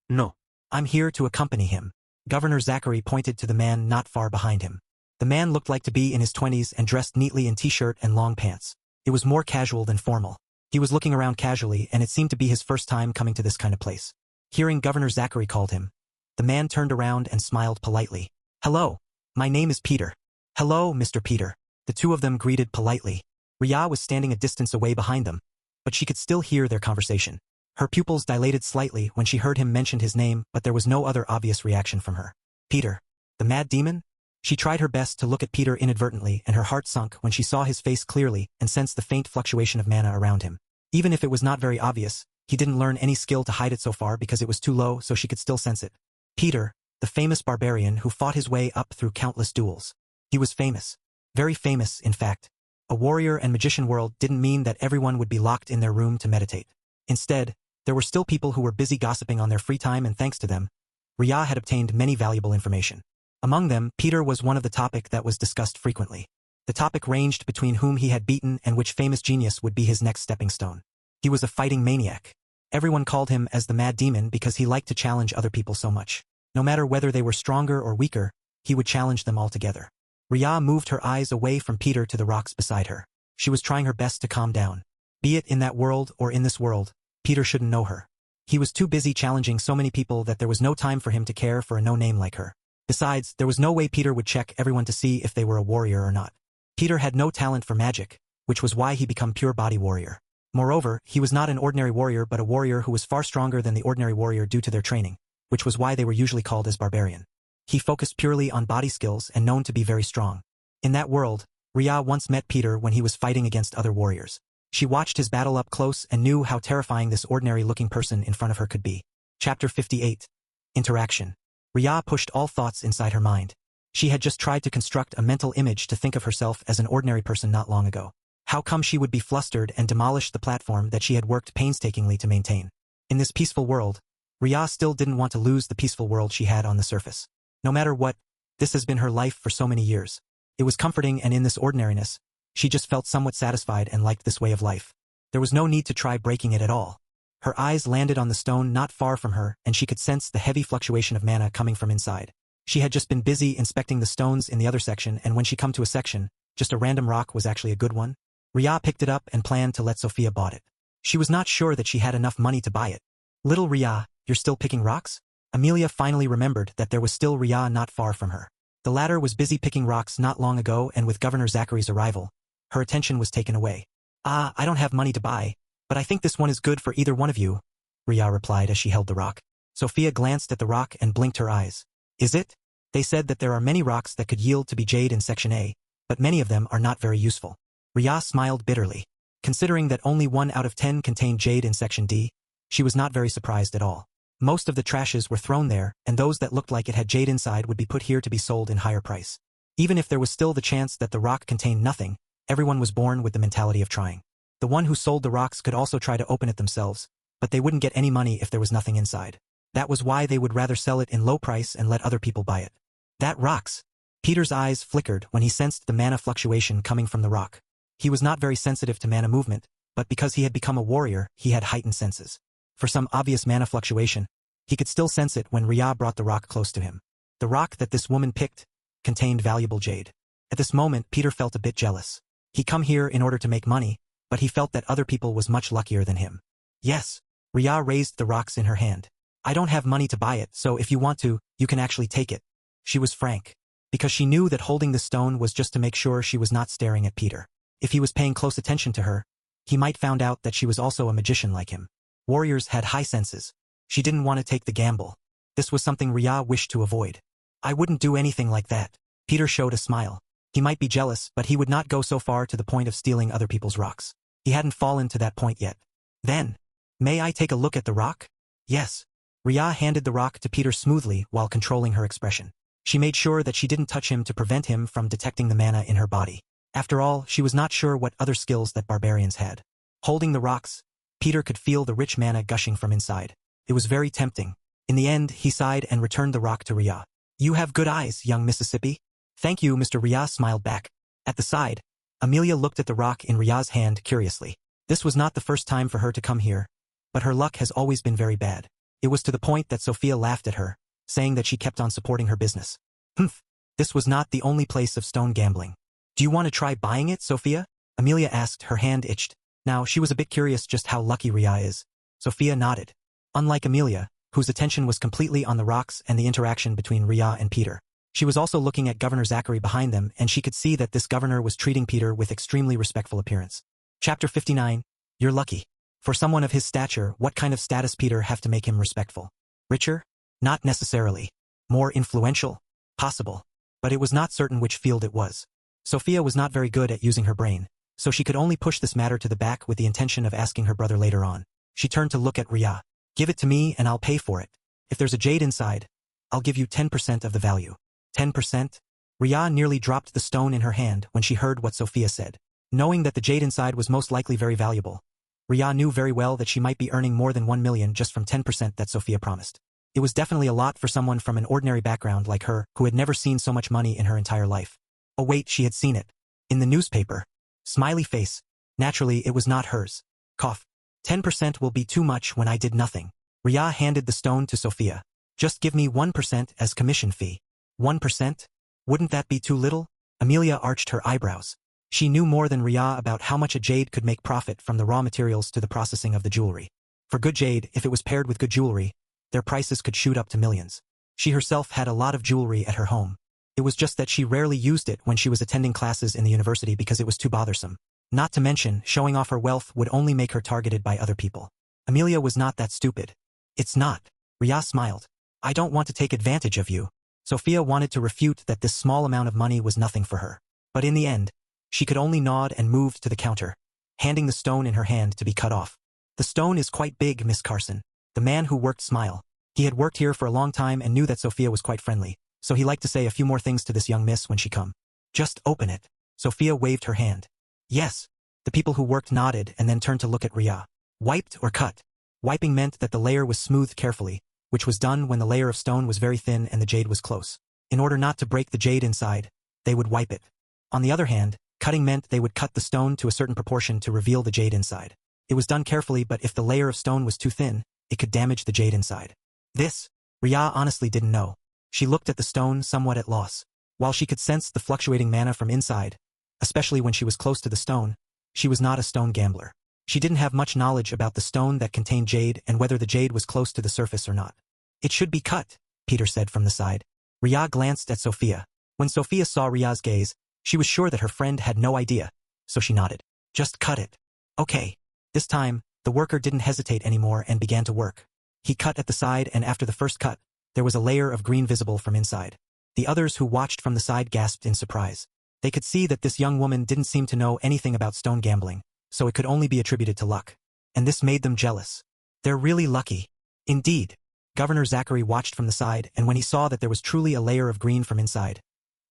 No. I'm here to accompany him. Governor Zachary pointed to the man not far behind him. The man looked like to be in his 20s and dressed neatly in t-shirt and long pants. It was more casual than formal. He was looking around casually, and it seemed to be his first time coming to this kind of place. Hearing Governor Zachary called him, the man turned around and smiled politely. "Hello. My name is Peter." "Hello, Mr. Peter." The two of them greeted politely. Ria was standing a distance away behind them, but she could still hear their conversation. Her pupils dilated slightly when she heard him mention his name, but there was no other obvious reaction from her. Peter. The mad demon? She tried her best to look at Peter inadvertently, and her heart sunk when she saw his face clearly and sensed the faint fluctuation of mana around him. Even if it was not very obvious, he didn't learn any skill to hide it so far because it was too low, so she could still sense it. Peter, the famous barbarian who fought his way up through countless duels. He was famous. Very famous, in fact. A warrior and magician world didn't mean that everyone would be locked in their room to meditate. Instead, there were still people who were busy gossiping on their free time, and thanks to them, Ria had obtained many valuable information. Among them, Peter was one of the topic that was discussed frequently. The topic ranged between whom he had beaten and which famous genius would be his next stepping stone. He was a fighting maniac. Everyone called him as the Mad Demon because he liked to challenge other people so much. No matter whether they were stronger or weaker, he would challenge them all together. Ria moved her eyes away from Peter to the rocks beside her. She was trying her best to calm down. Be it in that world or in this world, Peter shouldn't know her. He was too busy challenging so many people that there was no time for him to care for a no-name like her. Besides, there was no way Peter would check everyone to see if they were a warrior or not. Peter had no talent for magic, which was why he became pure body warrior. Moreover, he was not an ordinary warrior but a warrior who was far stronger than the ordinary warrior due to their training, which was why they were usually called as barbarian. He focused purely on body skills and known to be very strong. In that world, Ria once met Peter when he was fighting against other warriors. She watched his battle up close and knew how terrifying this ordinary-looking person in front of her could be. Chapter 58. Interaction. Ria pushed all thoughts inside her mind. She had just tried to construct a mental image to think of herself as an ordinary person not long ago. How come she would be flustered and demolish the platform that she had worked painstakingly to maintain? In this peaceful world, Ria still didn't want to lose the peaceful world she had on the surface. No matter what, this has been her life for so many years. It was comforting, and in this ordinariness, she just felt somewhat satisfied and liked this way of life. There was no need to try breaking it at all. Her eyes landed on the stone not far from her, and she could sense the heavy fluctuation of mana coming from inside. She had just been busy inspecting the stones in the other section, and when she come to a section, just a random rock was actually a good one. Ria picked it up and planned to let Sophia bought it. She was not sure that she had enough money to buy it. "Little Ria, you're still picking rocks?" Amelia finally remembered that there was still Ria not far from her. The latter was busy picking rocks not long ago, and with Governor Zachary's arrival, her attention was taken away. I don't have money to buy, but I think this one is good for either one of you," Ria replied as she held the rock. Sophia glanced at the rock and blinked her eyes. "Is it? They said that there are many rocks that could yield to be jade in Section A, but many of them are not very useful." Ria smiled bitterly. Considering that only 1 out of 10 contained jade in Section D, she was not very surprised at all. Most of the trashes were thrown there, and those that looked like it had jade inside would be put here to be sold in higher price. Even if there was still the chance that the rock contained nothing, everyone was born with the mentality of trying. The one who sold the rocks could also try to open it themselves, but they wouldn't get any money if there was nothing inside. That was why they would rather sell it in low price and let other people buy it. That rocks. Peter's eyes flickered when he sensed the mana fluctuation coming from the rock. He was not very sensitive to mana movement, but because he had become a warrior, he had heightened senses. For some obvious mana fluctuation, he could still sense it when Ria brought the rock close to him. The rock that this woman picked contained valuable jade. At this moment, Peter felt a bit jealous. He come here in order to make money, but he felt that other people was much luckier than him. "Yes." Ria raised the rocks in her hand. "I don't have money to buy it, so if you want to, you can actually take it." She was frank, because she knew that holding the stone was just to make sure she was not staring at Peter. If he was paying close attention to her, he might found out that she was also a magician like him. Warriors had high senses. She didn't want to take the gamble. This was something Ria wished to avoid. "I wouldn't do anything like that." Peter showed a smile. He might be jealous, but he would not go so far to the point of stealing other people's rocks. He hadn't fallen to that point yet. "Then, may I take a look at the rock?" "Yes." Ria handed the rock to Peter smoothly while controlling her expression. She made sure that she didn't touch him to prevent him from detecting the mana in her body. After all, she was not sure what other skills that barbarians had. Holding the rocks, Peter could feel the rich mana gushing from inside. It was very tempting. In the end, he sighed and returned the rock to Ria. "You have good eyes, young Mississippi." "Thank you," Mr. Ria smiled back. At the side, Amelia looked at the rock in Ria's hand curiously. This was not the first time for her to come here, but her luck has always been very bad. It was to the point that Sophia laughed at her, saying that she kept on supporting her business. "Humph, This was not the only place of stone gambling. Do you want to try buying it, Sophia? Amelia asked, her hand itched. Now, she was a bit curious just how lucky Ria is. Sophia nodded. Unlike Amelia, whose attention was completely on the rocks and the interaction between Ria and Peter, she was also looking at Governor Zachary behind them, and she could see that this governor was treating Peter with extremely respectful appearance. Chapter 59. You're lucky. For someone of his stature, what kind of status Peter have to make him respectful? Richer? Not necessarily. More influential? Possible. But it was not certain which field it was. Sophia was not very good at using her brain, so she could only push this matter to the back with the intention of asking her brother later on. She turned to look at Ria. Give it to me and I'll pay for it. If there's a jade inside, I'll give you 10% of the value. 10%? Ria nearly dropped the stone in her hand when she heard what Sophia said. Knowing that the jade inside was most likely very valuable, Ria knew very well that she might be earning more than 1 million just from 10% that Sophia promised. It was definitely a lot for someone from an ordinary background like her who had never seen so much money in her entire life. Oh wait, she had seen it. In the newspaper. Smiley face. Naturally, it was not hers. Cough. 10% will be too much when I did nothing. Ria handed the stone to Sophia. Just give me 1% as commission fee. 1%? Wouldn't that be too little? Amelia arched her eyebrows. She knew more than Ria about how much a jade could make profit from the raw materials to the processing of the jewelry. For good jade, if it was paired with good jewelry, their prices could shoot up to millions. She herself had a lot of jewelry at her home. It was just that she rarely used it when she was attending classes in the university because it was too bothersome. Not to mention, showing off her wealth would only make her targeted by other people. Amelia was not that stupid. It's not. Ria smiled. I don't want to take advantage of you. Sophia wanted to refute that this small amount of money was nothing for her. But in the end, she could only nod and moved to the counter, handing the stone in her hand to be cut off. The stone is quite big, Miss Carson. The man who worked smiled. He had worked here for a long time and knew that Sophia was quite friendly, so he liked to say a few more things to this young miss when she come. Just open it. Sophia waved her hand. Yes. The people who worked nodded and then turned to look at Ria. Wiped or cut? Wiping meant that the layer was smoothed carefully, which was done when the layer of stone was very thin and the jade was close. In order not to break the jade inside, they would wipe it. On the other hand, cutting meant they would cut the stone to a certain proportion to reveal the jade inside. It was done carefully, but if the layer of stone was too thin, it could damage the jade inside. This, Ria honestly didn't know. She looked at the stone somewhat at loss. While she could sense the fluctuating mana from inside, especially when she was close to the stone, she was not a stone gambler. She didn't have much knowledge about the stone that contained jade and whether the jade was close to the surface or not. It should be cut, Peter said from the side. Ria glanced at Sophia. When Sophia saw Ria's gaze, she was sure that her friend had no idea, so she nodded. Just cut it. Okay. This time, the worker didn't hesitate anymore and began to work. He cut at the side, and after the first cut, there was a layer of green visible from inside. The others who watched from the side gasped in surprise. They could see that this young woman didn't seem to know anything about stone gambling, so it could only be attributed to luck. And this made them jealous. They're really lucky. Indeed. Governor Zachary watched from the side, and when he saw that there was truly a layer of green from inside,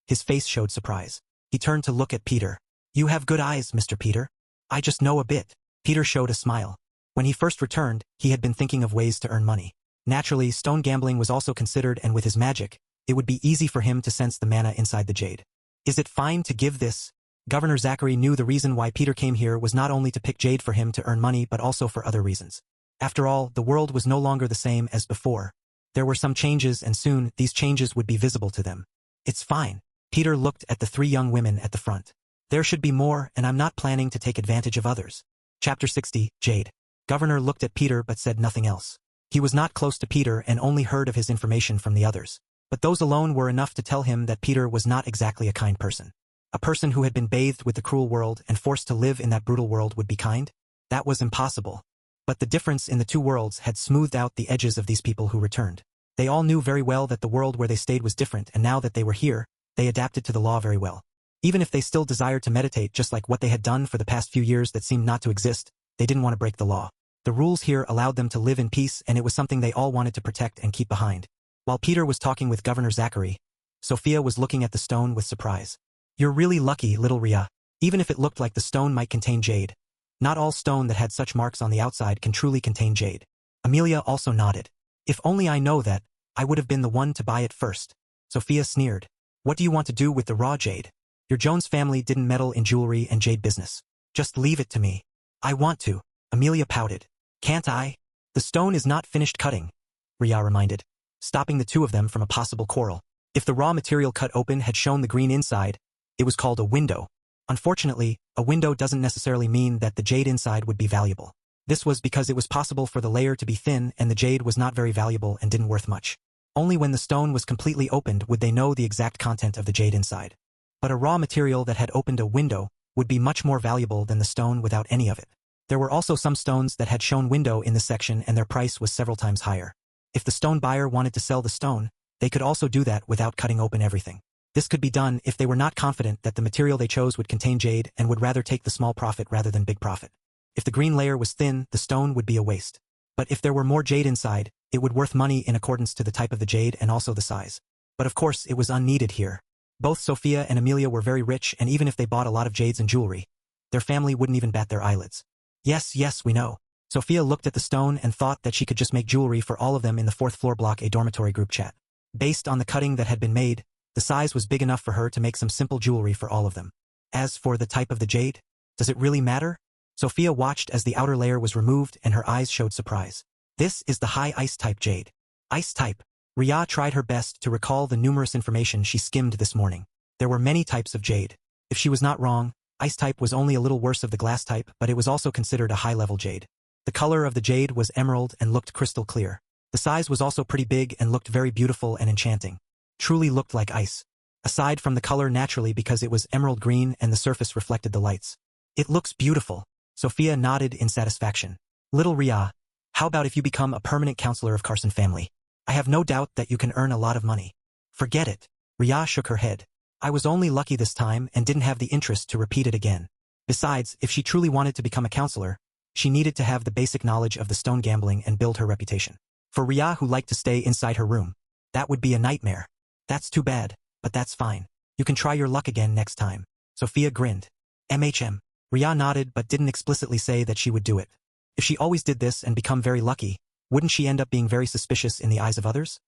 his face showed surprise. He turned to look at Peter. You have good eyes, Mr. Peter. I just know a bit. Peter showed a smile. When he first returned, he had been thinking of ways to earn money. Naturally, stone gambling was also considered, and with his magic, it would be easy for him to sense the mana inside the jade. Is it fine to give this? Governor Zachary knew the reason why Peter came here was not only to pick jade for him to earn money but also for other reasons. After all, the world was no longer the same as before. There were some changes, and soon these changes would be visible to them. It's fine. Peter looked at the 3 young women at the front. There should be more, and I'm not planning to take advantage of others. Chapter 60, Jade. Governor looked at Peter but said nothing else. He was not close to Peter and only heard of his information from the others. But those alone were enough to tell him that Peter was not exactly a kind person. A person who had been bathed with the cruel world and forced to live in that brutal world would be kind? That was impossible. But the difference in the 2 worlds had smoothed out the edges of these people who returned. They all knew very well that the world where they stayed was different, and now that they were here, they adapted to the law very well. Even if they still desired to meditate just like what they had done for the past few years that seemed not to exist, they didn't want to break the law. The rules here allowed them to live in peace, and it was something they all wanted to protect and keep behind. While Peter was talking with Governor Zachary, Sophia was looking at the stone with surprise. You're really lucky, little Ria. Even if it looked like the stone might contain jade, not all stone that had such marks on the outside can truly contain jade. Amelia also nodded. If only I know that, I would have been the one to buy it first. Sophia sneered. What do you want to do with the raw jade? Your Jones family didn't meddle in jewelry and jade business. Just leave it to me. I want to. Amelia pouted. Can't I? The stone is not finished cutting, Ria reminded, stopping the 2 of them from a possible quarrel. If the raw material cut open had shown the green inside, it was called a window. Unfortunately, a window doesn't necessarily mean that the jade inside would be valuable. This was because it was possible for the layer to be thin and the jade was not very valuable and didn't worth much. Only when the stone was completely opened would they know the exact content of the jade inside. But a raw material that had opened a window would be much more valuable than the stone without any of it. There were also some stones that had shown window in this section and their price was several times higher. If the stone buyer wanted to sell the stone, they could also do that without cutting open everything. This could be done if they were not confident that the material they chose would contain jade and would rather take the small profit rather than big profit. If the green layer was thin, the stone would be a waste. But if there were more jade inside, it would worth money in accordance to the type of the jade and also the size. But of course, it was unneeded here. Both Sophia and Amelia were very rich, and even if they bought a lot of jades and jewelry, their family wouldn't even bat their eyelids. Yes, we know. Sophia looked at the stone and thought that she could just make jewelry for all of them in the 4th floor block, a dormitory group chat. Based on the cutting that had been made, the size was big enough for her to make some simple jewelry for all of them. As for the type of the jade, does it really matter? Sophia watched as the outer layer was removed and her eyes showed surprise. This is the high ice type jade. Ice type. Ria tried her best to recall the numerous information she skimmed this morning. There were many types of jade. If she was not wrong, ice type was only a little worse of the glass type, but it was also considered a high-level jade. The color of the jade was emerald and looked crystal clear. The size was also pretty big and looked very beautiful and enchanting. Truly looked like ice. Aside from the color naturally because it was emerald green and the surface reflected the lights. It looks beautiful. Sophia nodded in satisfaction. Little Ria, how about if you become a permanent counselor of Carson family? I have no doubt that you can earn a lot of money. Forget it. Ria shook her head. I was only lucky this time and didn't have the interest to repeat it again. Besides, if she truly wanted to become a counselor, she needed to have the basic knowledge of the stone gambling and build her reputation. For Ria, who liked to stay inside her room, that would be a nightmare. That's too bad, but that's fine. You can try your luck again next time. Sophia grinned. Ria nodded but didn't explicitly say that she would do it. If she always did this and become very lucky, wouldn't she end up being very suspicious in the eyes of others?